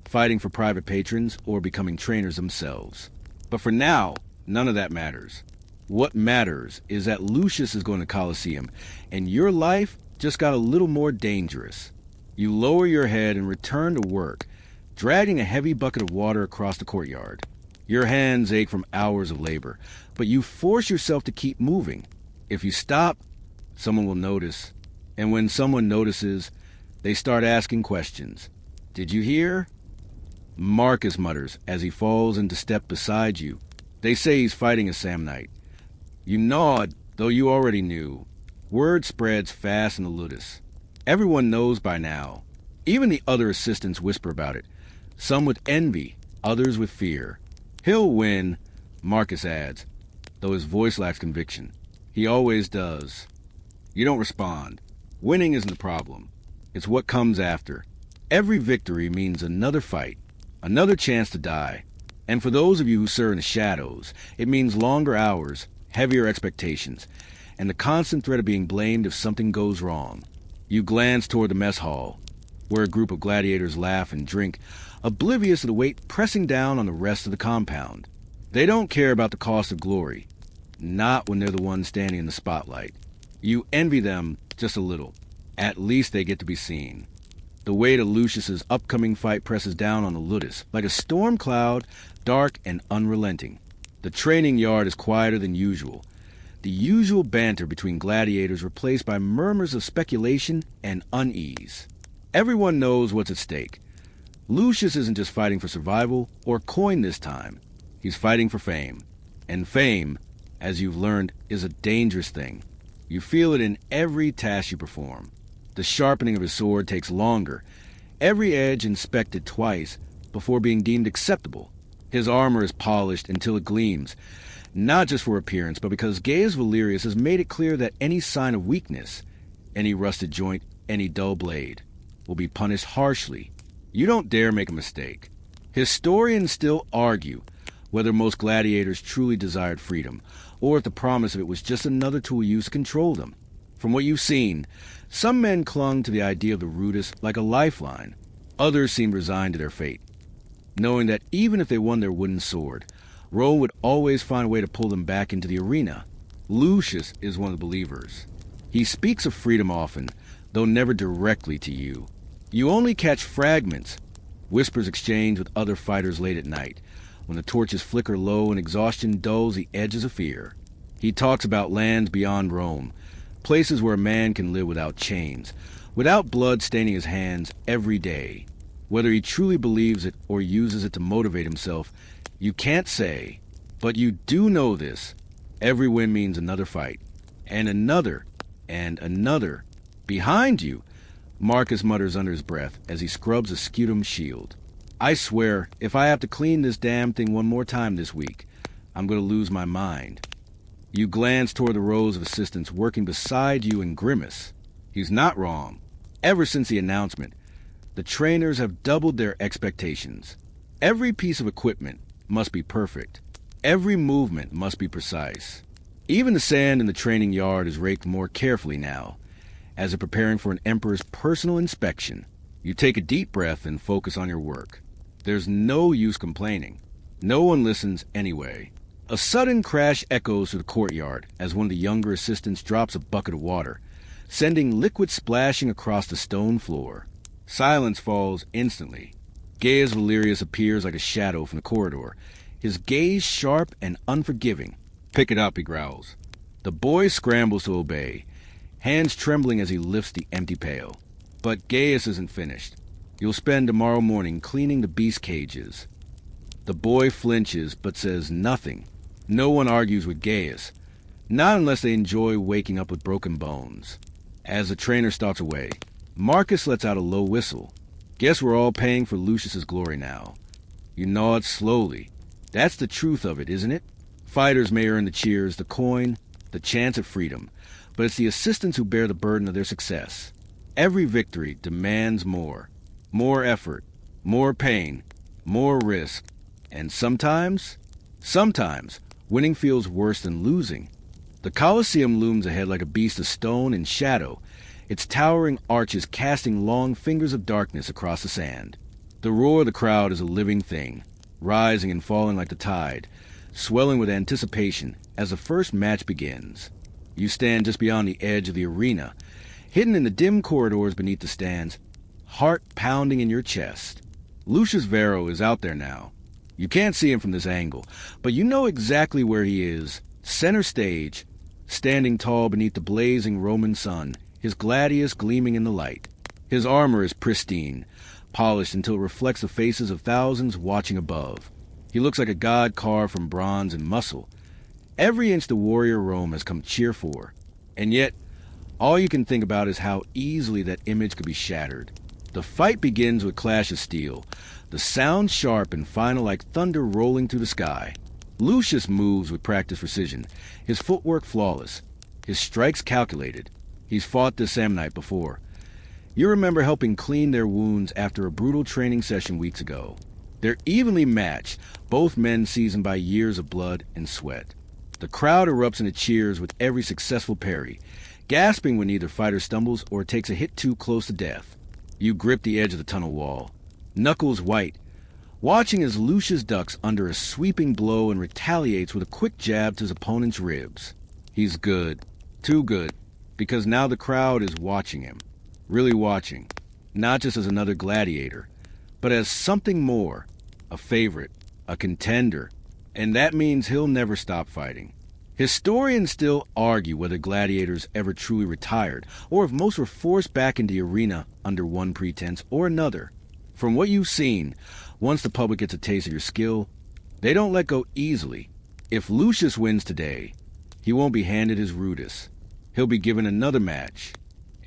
fighting for private patrons or becoming trainers themselves. But for now, none of that matters. What matters is that Lucius is going to Colosseum, and your life just got a little more dangerous. You lower your head and return to work, dragging a heavy bucket of water across the courtyard. Your hands ache from hours of labor, but you force yourself to keep moving. If you stop, someone will notice. And when someone notices, they start asking questions. Did you hear? Marcus mutters as he falls into step beside you. They say he's fighting a Samnite. You nod, though you already knew. Word spreads fast in the Ludus. Everyone knows by now. Even the other assistants whisper about it. Some with envy, others with fear. He'll win, Marcus adds, though his voice lacks conviction. He always does. You don't respond. Winning isn't the problem. It's what comes after. Every victory means another fight, another chance to die. And for those of you who serve in the shadows, it means longer hours, heavier expectations, and the constant threat of being blamed if something goes wrong. You glance toward the mess hall, where a group of gladiators laugh and drink, oblivious of the weight pressing down on the rest of the compound. They don't care about the cost of glory, not when they're the ones standing in the spotlight. You envy them just a little. At least they get to be seen. The weight of Lucius's upcoming fight presses down on the Ludus, like a storm cloud, dark and unrelenting. The training yard is quieter than usual. The usual banter between gladiators replaced by murmurs of speculation and unease. Everyone knows what's at stake. Lucius isn't just fighting for survival or coin this time. He's fighting for fame. And fame, as you've learned, is a dangerous thing. You feel it in every task you perform. The sharpening of his sword takes longer, every edge inspected twice before being deemed acceptable. His armor is polished until it gleams, not just for appearance, but because Gaius Valerius has made it clear that any sign of weakness, any rusted joint, any dull blade, will be punished harshly. You don't dare make a mistake. Historians still argue whether most gladiators truly desired freedom, or if the promise of it was just another tool used to control them. From what you've seen, some men clung to the idea of the rudis like a lifeline. Others seemed resigned to their fate, knowing that even if they won their wooden sword, Rome would always find a way to pull them back into the arena. Lucius is one of the believers. He speaks of freedom often, though never directly to you. You only catch fragments, whispers exchanged with other fighters late at night, when the torches flicker low and exhaustion dulls the edges of fear. He talks about lands beyond Rome, places where a man can live without chains, without blood staining his hands every day. Whether he truly believes it or uses it to motivate himself, you can't say. But you do know this. Every win means another fight, and another, and another. Behind you, Marcus mutters under his breath as he scrubs a scutum shield. I swear, if I have to clean this damn thing one more time this week, I'm going to lose my mind. You glance toward the rows of assistants working beside you and grimace. He's not wrong. Ever since the announcement, the trainers have doubled their expectations. Every piece of equipment must be perfect. Every movement must be precise. Even the sand in the training yard is raked more carefully now, as if preparing for an emperor's personal inspection. You take a deep breath and focus on your work. There's no use complaining. No one listens anyway. A sudden crash echoes through the courtyard as one of the younger assistants drops a bucket of water, sending liquid splashing across the stone floor. Silence falls instantly. Gaius Valerius appears like a shadow from the corridor, his gaze sharp and unforgiving. "Pick it up," he growls. The boy scrambles to obey, hands trembling as he lifts the empty pail. But Gaius isn't finished. "You'll spend tomorrow morning cleaning the beast cages." The boy flinches but says nothing. No one argues with Gaius, not unless they enjoy waking up with broken bones. As the trainer starts away, Marcus lets out a low whistle. "Guess we're all paying for Lucius's glory now." You nod slowly. That's the truth of it, isn't it? Fighters may earn the cheers, the coin, the chance at freedom, but it's the assistants who bear the burden of their success. Every victory demands more. More effort, more pain, more risk. And sometimes, winning feels worse than losing. The Colosseum looms ahead like a beast of stone and shadow, its towering arches casting long fingers of darkness across the sand. The roar of the crowd is a living thing, rising and falling like the tide, swelling with anticipation as the first match begins. You stand just beyond the edge of the arena, hidden in the dim corridors beneath the stands, heart pounding in your chest. Lucius Vero is out there now. You can't see him from this angle, but you know exactly where he is, center stage, standing tall beneath the blazing Roman sun, his gladius gleaming in the light. His armor is pristine, polished until it reflects the faces of thousands watching above. He looks like a god carved from bronze and muscle. Every inch the warrior Rome has come cheer for. And yet, all you can think about is how easily that image could be shattered. The fight begins with clash of steel, the sound sharp and final like thunder rolling through the sky. Lucius moves with practiced precision, his footwork flawless, his strikes calculated. He's fought this Samnite before. You remember helping clean their wounds after a brutal training session weeks ago. They're evenly matched, both men seasoned by years of blood and sweat. The crowd erupts into cheers with every successful parry, gasping when either fighter stumbles or takes a hit too close to death. You grip the edge of the tunnel wall, knuckles white, watching as Lucius ducks under a sweeping blow and retaliates with a quick jab to his opponent's ribs. He's good, too good, because now the crowd is watching him, really watching, not just as another gladiator, but as something more, a favorite, a contender, and that means he'll never stop fighting. Historians still argue whether gladiators ever truly retired, or if most were forced back into the arena under one pretense or another. From what you've seen, once the public gets a taste of your skill, they don't let go easily. If Lucius wins today, he won't be handed his rudis. He'll be given another match,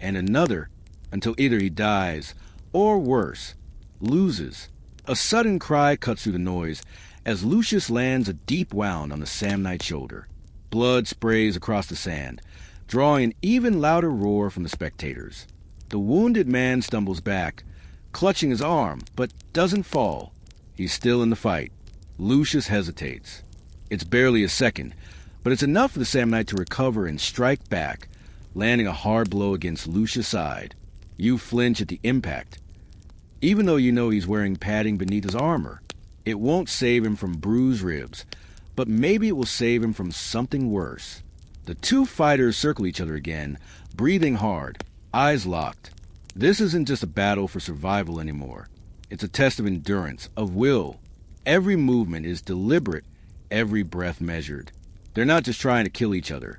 and another, until either he dies, or worse, loses. A sudden cry cuts through the noise as Lucius lands a deep wound on the Samnite's shoulder. Blood sprays across the sand, drawing an even louder roar from the spectators. The wounded man stumbles back, clutching his arm, but doesn't fall. He's still in the fight. Lucius hesitates. It's barely a second, but it's enough for the Samnite to recover and strike back, landing a hard blow against Lucius' side. You flinch at the impact, even though you know he's wearing padding beneath his armor. It won't save him from bruised ribs, but maybe it will save him from something worse. The two fighters circle each other again, breathing hard, eyes locked. This isn't just a battle for survival anymore. It's a test of endurance, of will. Every movement is deliberate, every breath measured. They're not just trying to kill each other.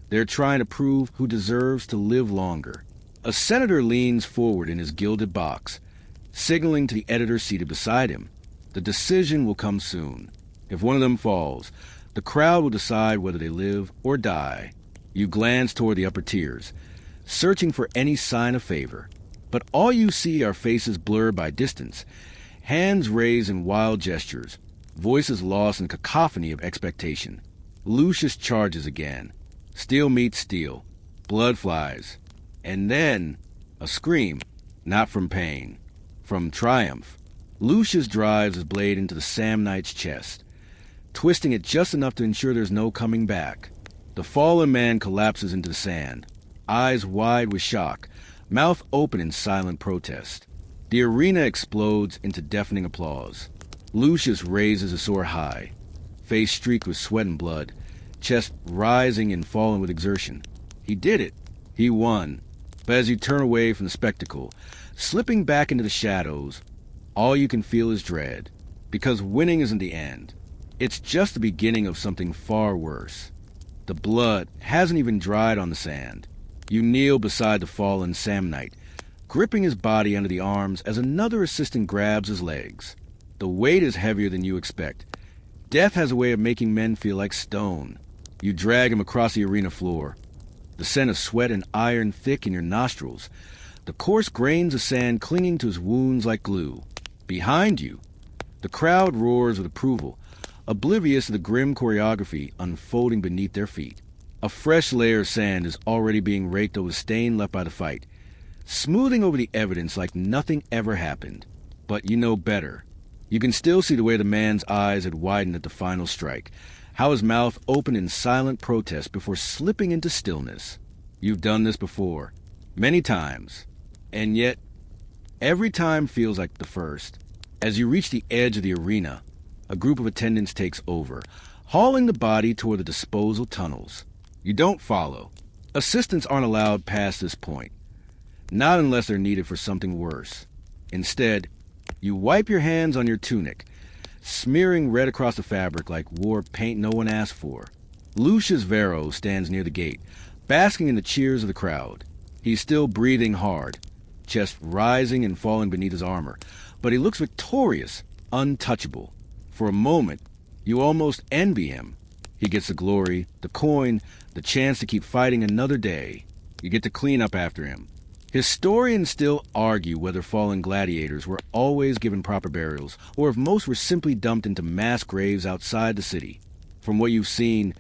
They're trying to prove who deserves to live longer. A senator leans forward in his gilded box, signaling to the editor seated beside him. The decision will come soon. If one of them falls, the crowd will decide whether they live or die. You glance toward the upper tiers, searching for any sign of favor. But all you see are faces blurred by distance, hands raised in wild gestures, voices lost in cacophony of expectation. Lucius charges again. Steel meets steel. Blood flies. And then, a scream, not from pain, from triumph. Lucius drives his blade into the Samnite's chest, twisting it just enough to ensure there's no coming back. The fallen man collapses into the sand, eyes wide with shock, mouth open in silent protest. The arena explodes into deafening applause. Lucius raises a sore high, face streaked with sweat and blood, chest rising and falling with exertion. He did it. He won. But as you turn away from the spectacle, slipping back into the shadows, all you can feel is dread. Because winning isn't the end. It's just the beginning of something far worse. The blood hasn't even dried on the sand. You kneel beside the fallen Samnite, gripping his body under the arms as another assistant grabs his legs. The weight is heavier than you expect. Death has a way of making men feel like stone. You drag him across the arena floor. The scent of sweat and iron thick in your nostrils. The coarse grains of sand clinging to his wounds like glue. Behind you, the crowd roars with approval, oblivious of the grim choreography unfolding beneath their feet. A fresh layer of sand is already being raked over the stain left by the fight, smoothing over the evidence like nothing ever happened. But you know better. You can still see the way the man's eyes had widened at the final strike, how his mouth opened in silent protest before slipping into stillness. You've done this before, many times, and yet every time feels like the first. As you reach the edge of the arena, a group of attendants takes over, hauling the body toward the disposal tunnels. You don't follow. Assistants aren't allowed past this point, not unless they're needed for something worse. Instead, you wipe your hands on your tunic, smearing red across the fabric like war paint no one asked for. Lucius Vero stands near the gate, basking in the cheers of the crowd. He's still breathing hard, chest rising and falling beneath his armor, but he looks victorious, untouchable. For a moment, you almost envy him. He gets the glory, the coin, the chance to keep fighting another day. You get to clean up after him. Historians still argue whether fallen gladiators were always given proper burials, or if most were simply dumped into mass graves outside the city. From what you've seen,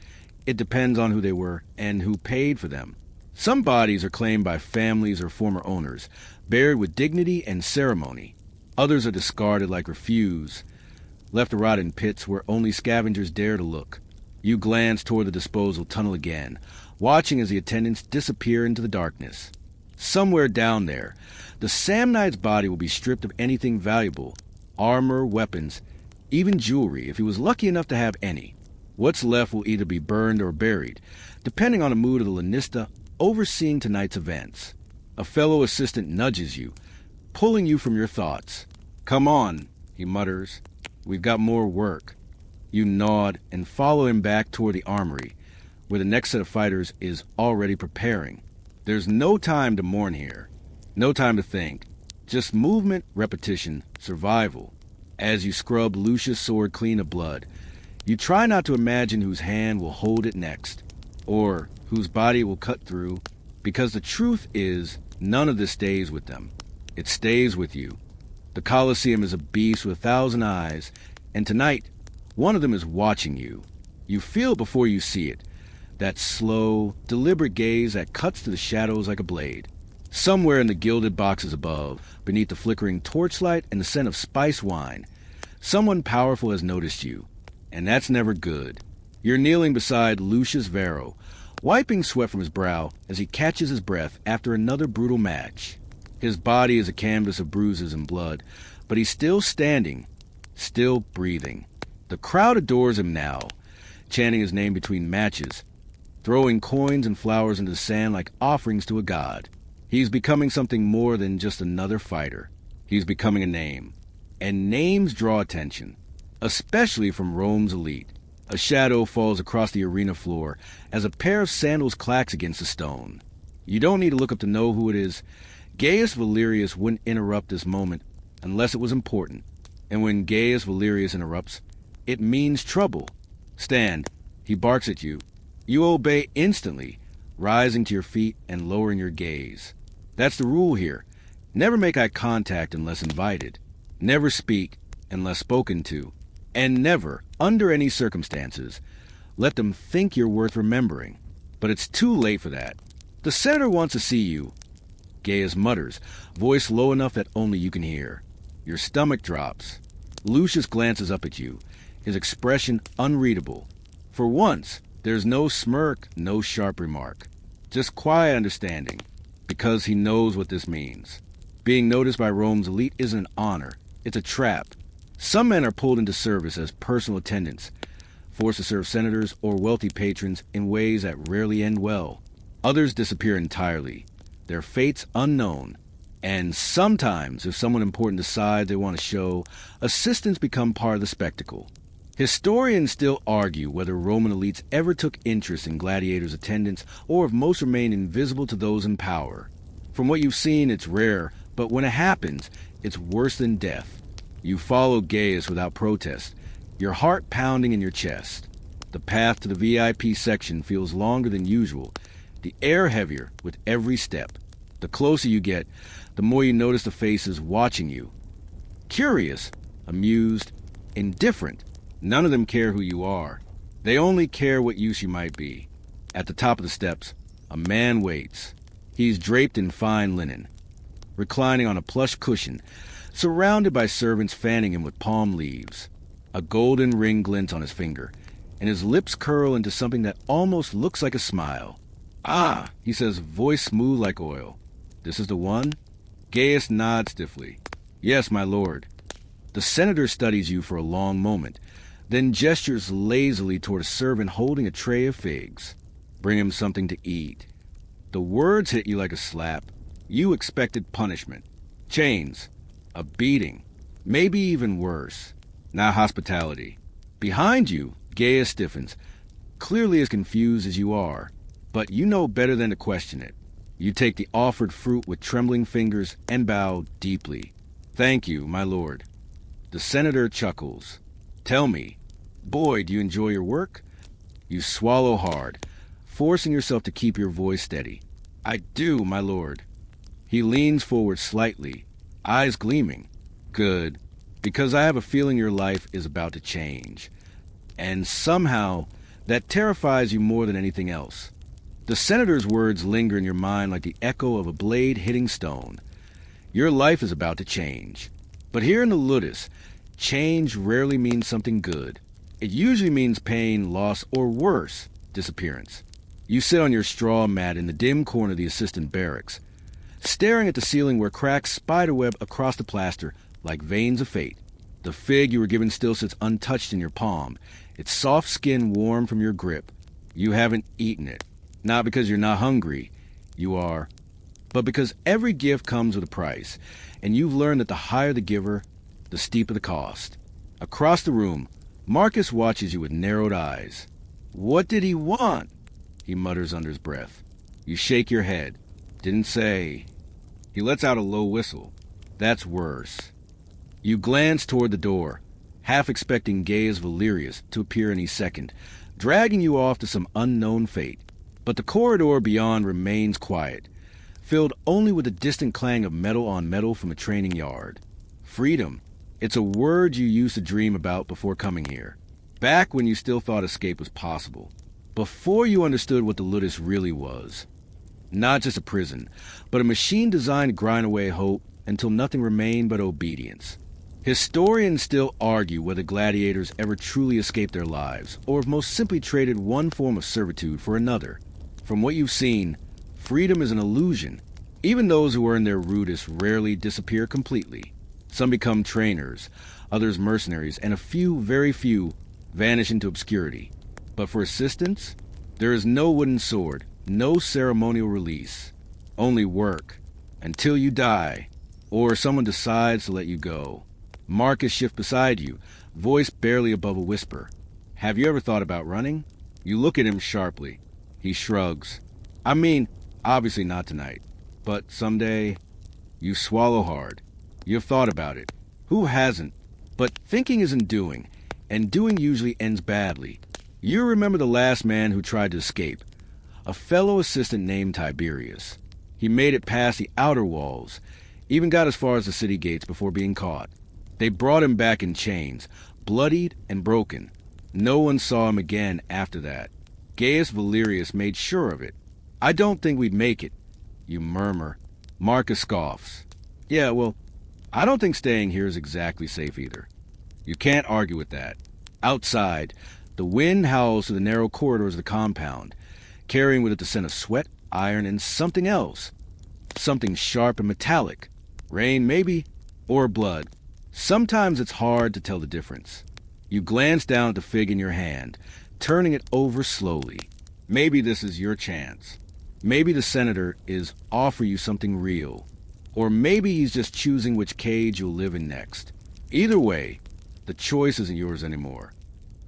it depends on who they were and who paid for them. Some bodies are claimed by families or former owners, buried with dignity and ceremony. Others are discarded like refuse, left to rot in pits where only scavengers dare to look. You glance toward the disposal tunnel again, watching as the attendants disappear into the darkness. Somewhere down there, the Samnite's body will be stripped of anything valuable, armor, weapons, even jewelry if he was lucky enough to have any. What's left will either be burned or buried, depending on the mood of the Lanista overseeing tonight's events. A fellow assistant nudges you, pulling you from your thoughts. "Come on," he mutters. "We've got more work." You nod and follow him back toward the armory, where the next set of fighters is already preparing. There's no time to mourn here, no time to think. Just movement, repetition, survival. As you scrub Lucius' sword clean of blood, you try not to imagine whose hand will hold it next, or whose body it will cut through, because the truth is, none of this stays with them. It stays with you. The Colosseum is a beast with 1,000 eyes, and tonight, one of them is watching you. You feel it before you see it, that slow, deliberate gaze that cuts to the shadows like a blade. Somewhere in the gilded boxes above, beneath the flickering torchlight and the scent of spice wine, someone powerful has noticed you, and that's never good. You're kneeling beside Lucius Vero, wiping sweat from his brow as he catches his breath after another brutal match. His body is a canvas of bruises and blood, but he's still standing, still breathing. The crowd adores him now, chanting his name between matches, throwing coins and flowers into the sand like offerings to a god. He's becoming something more than just another fighter. He's becoming a name. And names draw attention, especially from Rome's elite. A shadow falls across the arena floor as a pair of sandals clacks against the stone. You don't need to look up to know who it is. Gaius Valerius wouldn't interrupt this moment unless it was important. And when Gaius Valerius interrupts, it means trouble. Stand. He barks at you. You obey instantly, rising to your feet and lowering your gaze. That's the rule here. Never make eye contact unless invited. Never speak unless spoken to. And never, under any circumstances, let them think you're worth remembering. But it's too late for that. The senator wants to see you. Gaius mutters, voice low enough that only you can hear. Your stomach drops. Lucius glances up at you, his expression unreadable. For once, there's no smirk, no sharp remark. Just quiet understanding, because he knows what this means. Being noticed by Rome's elite isn't an honor. It's a trap. Some men are pulled into service as personal attendants, forced to serve senators or wealthy patrons in ways that rarely end well. Others disappear entirely, their fates unknown. And sometimes, if someone important decides they want to show, assistants become part of the spectacle. Historians still argue whether Roman elites ever took interest in gladiators' attendants or if most remained invisible to those in power. From what you've seen, it's rare, but when it happens, it's worse than death. You follow Gaius without protest, your heart pounding in your chest. The path to the VIP section feels longer than usual, the air heavier with every step. The closer you get, the more you notice the faces watching you. Curious, amused, indifferent. None of them care who you are. They only care what use you might be. At the top of the steps, a man waits. He's draped in fine linen, reclining on a plush cushion, surrounded by servants fanning him with palm leaves. A golden ring glints on his finger, and his lips curl into something that almost looks like a smile. "Ah," he says, voice smooth like oil. "This is the one?" Gaius nods stiffly. "Yes, my lord." The senator studies you for a long moment, then gestures lazily toward a servant holding a tray of figs. "Bring him something to eat." The words hit you like a slap. You expected punishment. Chains. A beating. Maybe even worse. Not hospitality. Behind you, Gaius stiffens, clearly as confused as you are. But you know better than to question it. You take the offered fruit with trembling fingers and bow deeply. "Thank you, my lord." The senator chuckles. "Tell me, boy, do you enjoy your work?" You swallow hard, forcing yourself to keep your voice steady. "I do, my lord." He leans forward slightly, eyes gleaming. "Good, because I have a feeling your life is about to change. And somehow, that terrifies you more than anything else." The senator's words linger in your mind like the echo of a blade hitting stone. Your life is about to change. But here in the Ludus, change rarely means something good. It usually means pain, loss, or worse, disappearance. You sit on your straw mat in the dim corner of the assistant barracks, staring at the ceiling where cracks spiderweb across the plaster like veins of fate. The fig you were given still sits untouched in your palm, its soft skin warm from your grip. You haven't eaten it. Not because you're not hungry, you are, but because every gift comes with a price, and you've learned that the higher the giver, the steeper the cost. Across the room, Marcus watches you with narrowed eyes. "What did he want?" he mutters under his breath. You shake your head. "Didn't say." He lets out a low whistle. "That's worse." You glance toward the door, half expecting Gaius Valerius to appear any second, dragging you off to some unknown fate. But the corridor beyond remains quiet, filled only with the distant clang of metal on metal from a training yard. Freedom. It's a word you used to dream about before coming here. Back when you still thought escape was possible. Before you understood what the Ludus really was. Not just a prison, but a machine designed to grind away hope until nothing remained but obedience. Historians still argue whether gladiators ever truly escaped their lives, or if most simply traded one form of servitude for another. From what you've seen, freedom is an illusion. Even those who earn their rudis rarely disappear completely. Some become trainers, others mercenaries, and a few, very few, vanish into obscurity. But for assistants, there is no wooden sword, no ceremonial release. Only work. Until you die, or someone decides to let you go. Marcus shifts beside you, voice barely above a whisper. "Have you ever thought about running?" You look at him sharply. He shrugs. "I mean, obviously not tonight. But someday." You swallow hard. You've thought about it. Who hasn't? But thinking isn't doing, and doing usually ends badly. You remember the last man who tried to escape. A fellow assistant named Tiberius. He made it past the outer walls, even got as far as the city gates before being caught. They brought him back in chains, bloodied and broken. No one saw him again after that. Gaius Valerius made sure of it. "I don't think we'd make it," you murmur. Marcus scoffs. "Yeah, well, I don't think staying here is exactly safe either." You can't argue with that. Outside, the wind howls through the narrow corridors of the compound, carrying with it the scent of sweat, iron, and something else. Something sharp and metallic. Rain, maybe, or blood. Sometimes it's hard to tell the difference. You glance down at the fig in your hand, turning it over slowly. Maybe this is your chance. Maybe the senator is offering you something real. Or maybe he's just choosing which cage you'll live in next. Either way, the choice isn't yours anymore.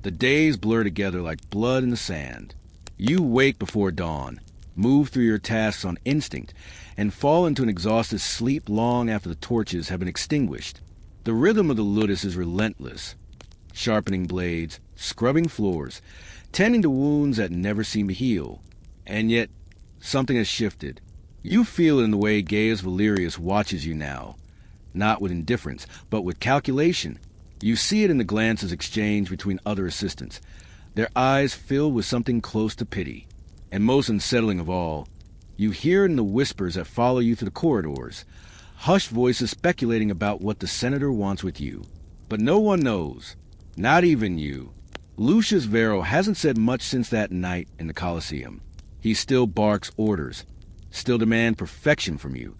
The days blur together like blood in the sand. You wake before dawn, move through your tasks on instinct, and fall into an exhausted sleep long after the torches have been extinguished. The rhythm of the ludus is relentless, sharpening blades, scrubbing floors, tending to wounds that never seem to heal. And yet, something has shifted. You feel it in the way Gaius Valerius watches you now, not with indifference, but with calculation. You see it in the glances exchanged between other assistants, their eyes filled with something close to pity. And most unsettling of all, you hear it in the whispers that follow you through the corridors, hushed voices speculating about what the senator wants with you. But no one knows, not even you. Lucius Vero hasn't said much since that night in the Colosseum. He still barks orders, still demands perfection from you.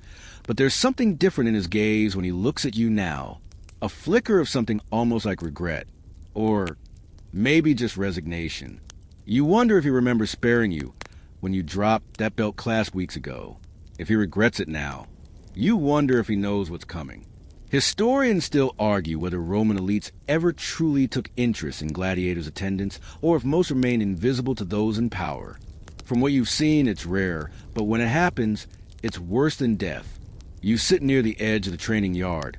But there's something different in his gaze when he looks at you now. A flicker of something almost like regret. Or maybe just resignation. You wonder if he remembers sparing you when you dropped that belt clasp weeks ago. If he regrets it now. You wonder if he knows what's coming. Historians still argue whether Roman elites ever truly took interest in Gladiator's attendance, or if most remain invisible to those in power. From what you've seen, it's rare, but when it happens, it's worse than death. You sit near the edge of the training yard,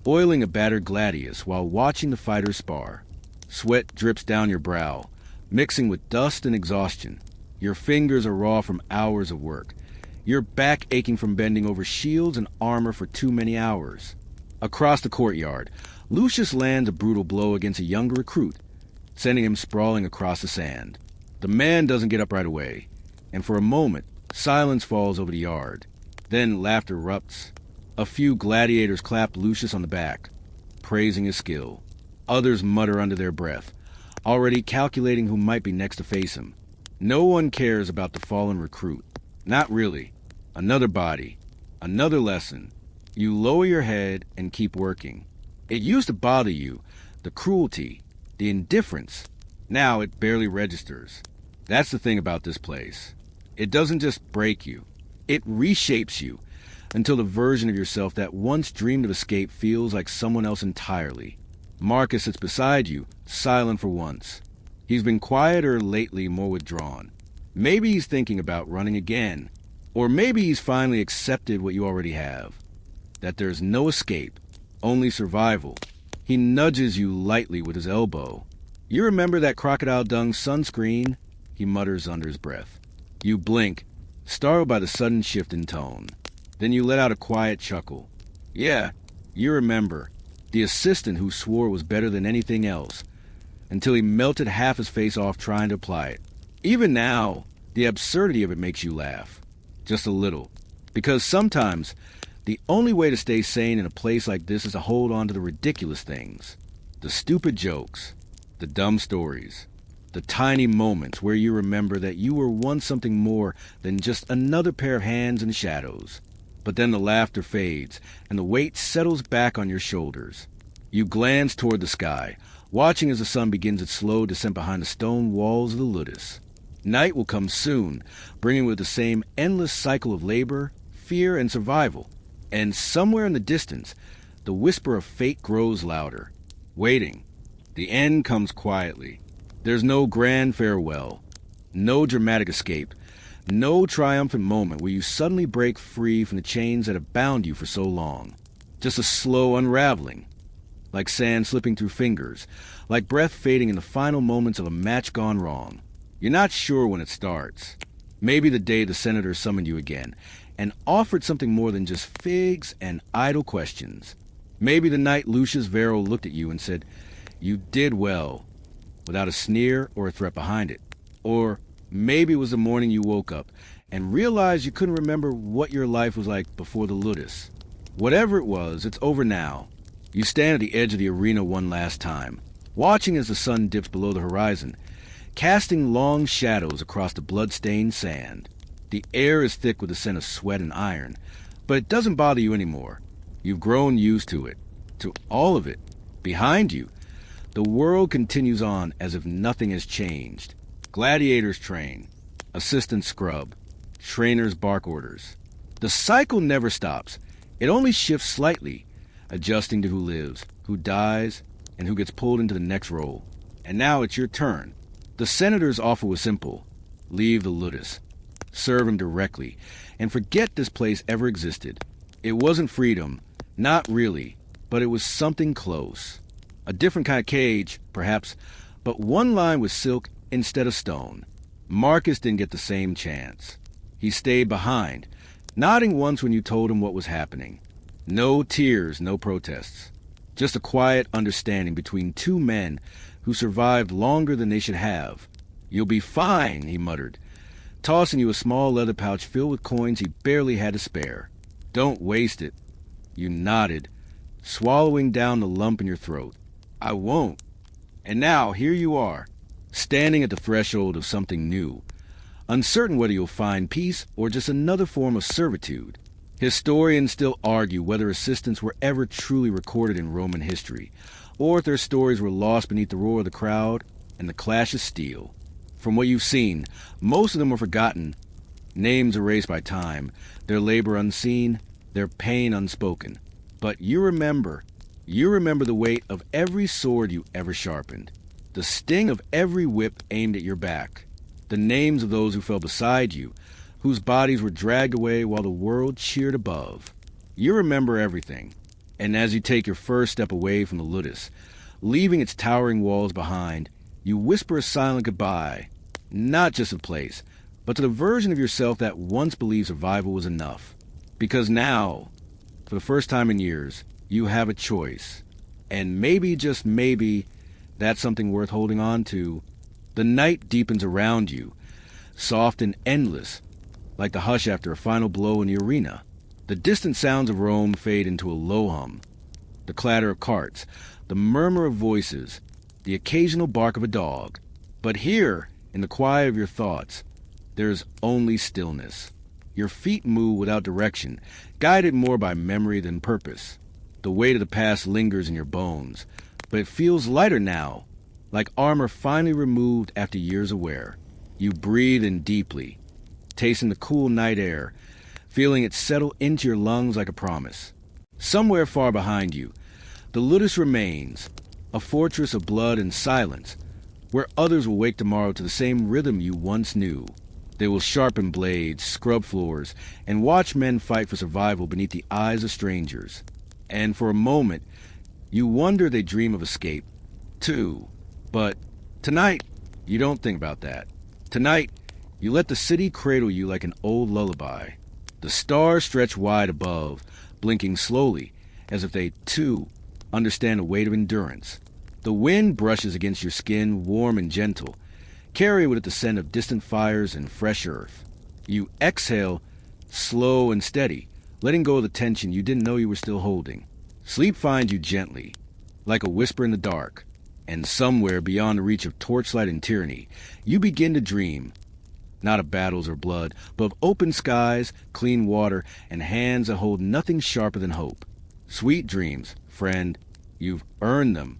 oiling a battered gladius while watching the fighters spar. Sweat drips down your brow, mixing with dust and exhaustion. Your fingers are raw from hours of work. Your back aching from bending over shields and armor for too many hours. Across the courtyard, Lucius lands a brutal blow against a younger recruit, sending him sprawling across the sand. The man doesn't get up right away, and for a moment, silence falls over the yard. Then laughter erupts. A few gladiators clap Lucius on the back, praising his skill. Others mutter under their breath, already calculating who might be next to face him. No one cares about the fallen recruit. Not really. Another body. Another lesson. You lower your head and keep working. It used to bother you, the cruelty, the indifference. Now it barely registers. That's the thing about this place. It doesn't just break you. It reshapes you until the version of yourself that once dreamed of escape feels like someone else entirely. Marcus sits beside you, silent for once. He's been quieter lately, more withdrawn. Maybe he's thinking about running again. Or maybe he's finally accepted what you already have. That there's no escape, only survival. He nudges you lightly with his elbow. You remember that crocodile dung sunscreen? He mutters under his breath. You blink, startled by the sudden shift in tone. Then you let out a quiet chuckle. Yeah, you remember. The assistant who swore it was better than anything else, until he melted half his face off trying to apply it. Even now, the absurdity of it makes you laugh. Just a little. Because sometimes, the only way to stay sane in a place like this is to hold on to the ridiculous things. The stupid jokes. The dumb stories. The tiny moments where you remember that you were once something more than just another pair of hands in the shadows. But then the laughter fades, and the weight settles back on your shoulders. You glance toward the sky, watching as the sun begins its slow descent behind the stone walls of the Ludus. Night will come soon, bringing with the same endless cycle of labor, fear, and survival. And somewhere in the distance, the whisper of fate grows louder. Waiting. The end comes quietly. There's no grand farewell, no dramatic escape, no triumphant moment where you suddenly break free from the chains that have bound you for so long. Just a slow unraveling, like sand slipping through fingers, like breath fading in the final moments of a match gone wrong. You're not sure when it starts. Maybe the day the senator summoned you again and offered something more than just figs and idle questions. Maybe the night Lucius Vero looked at you and said, "You did well," without a sneer or a threat behind it. Or maybe it was the morning you woke up and realized you couldn't remember what your life was like before the Ludus. Whatever it was, it's over now. You stand at the edge of the arena one last time, watching as the sun dips below the horizon, casting long shadows across the blood-stained sand. The air is thick with the scent of sweat and iron, but it doesn't bother you anymore. You've grown used to it. to all of it. Behind you, the world continues on as if nothing has changed. Gladiators train, assistants scrub, trainers bark orders. The cycle never stops. It only shifts slightly, adjusting to who lives, who dies, and who gets pulled into the next role. And now it's your turn. The senator's offer was simple. Leave the Ludus. Serve him directly, and forget this place ever existed. It wasn't freedom, not really, but it was something close. A different kind of cage, perhaps, but one lined with silk instead of stone. Marcus didn't get the same chance. He stayed behind, nodding once when you told him what was happening. No tears, no protests. Just a quiet understanding between two men who survived longer than they should have. You'll be fine, he muttered, tossing you a small leather pouch filled with coins he barely had to spare. Don't waste it. You nodded, swallowing down the lump in your throat. I won't. And now, here you are, standing at the threshold of something new, uncertain whether you'll find peace or just another form of servitude. Historians still argue whether assistants were ever truly recorded in Roman history, or if their stories were lost beneath the roar of the crowd and the clash of steel. From what you've seen, most of them were forgotten, names erased by time, their labor unseen, their pain unspoken. But you remember the weight of every sword you ever sharpened, the sting of every whip aimed at your back, the names of those who fell beside you, whose bodies were dragged away while the world cheered above. You remember everything, and as you take your first step away from the Ludus, leaving its towering walls behind, you whisper a silent goodbye, not just to the place, but to the version of yourself that once believed survival was enough. Because now, for the first time in years, you have a choice. And maybe, just maybe, that's something worth holding on to. The night deepens around you, soft and endless, like the hush after a final blow in the arena. The distant sounds of Rome fade into a low hum. The clatter of carts, the murmur of voices, the occasional bark of a dog. But here, in the quiet of your thoughts, there's only stillness. Your feet move without direction, guided more by memory than purpose. The weight of the past lingers in your bones, but it feels lighter now, like armor finally removed after years of wear. You breathe in deeply, tasting the cool night air, feeling it settle into your lungs like a promise. Somewhere far behind you, the Ludus remains, a fortress of blood and silence, where others will wake tomorrow to the same rhythm you once knew. They will sharpen blades, scrub floors, and watch men fight for survival beneath the eyes of strangers. And for a moment, you wonder they dream of escape, too. But tonight, you don't think about that. Tonight, you let the city cradle you like an old lullaby. The stars stretch wide above, blinking slowly, as if they, too, understand the weight of endurance. The wind brushes against your skin, warm and gentle, carry with it the scent of distant fires and fresh earth. You exhale, slow and steady, letting go of the tension you didn't know you were still holding. Sleep finds you gently, like a whisper in the dark, and somewhere beyond the reach of torchlight and tyranny, you begin to dream, not of battles or blood, but of open skies, clean water, and hands that hold nothing sharper than hope. Sweet dreams, friend, you've earned them.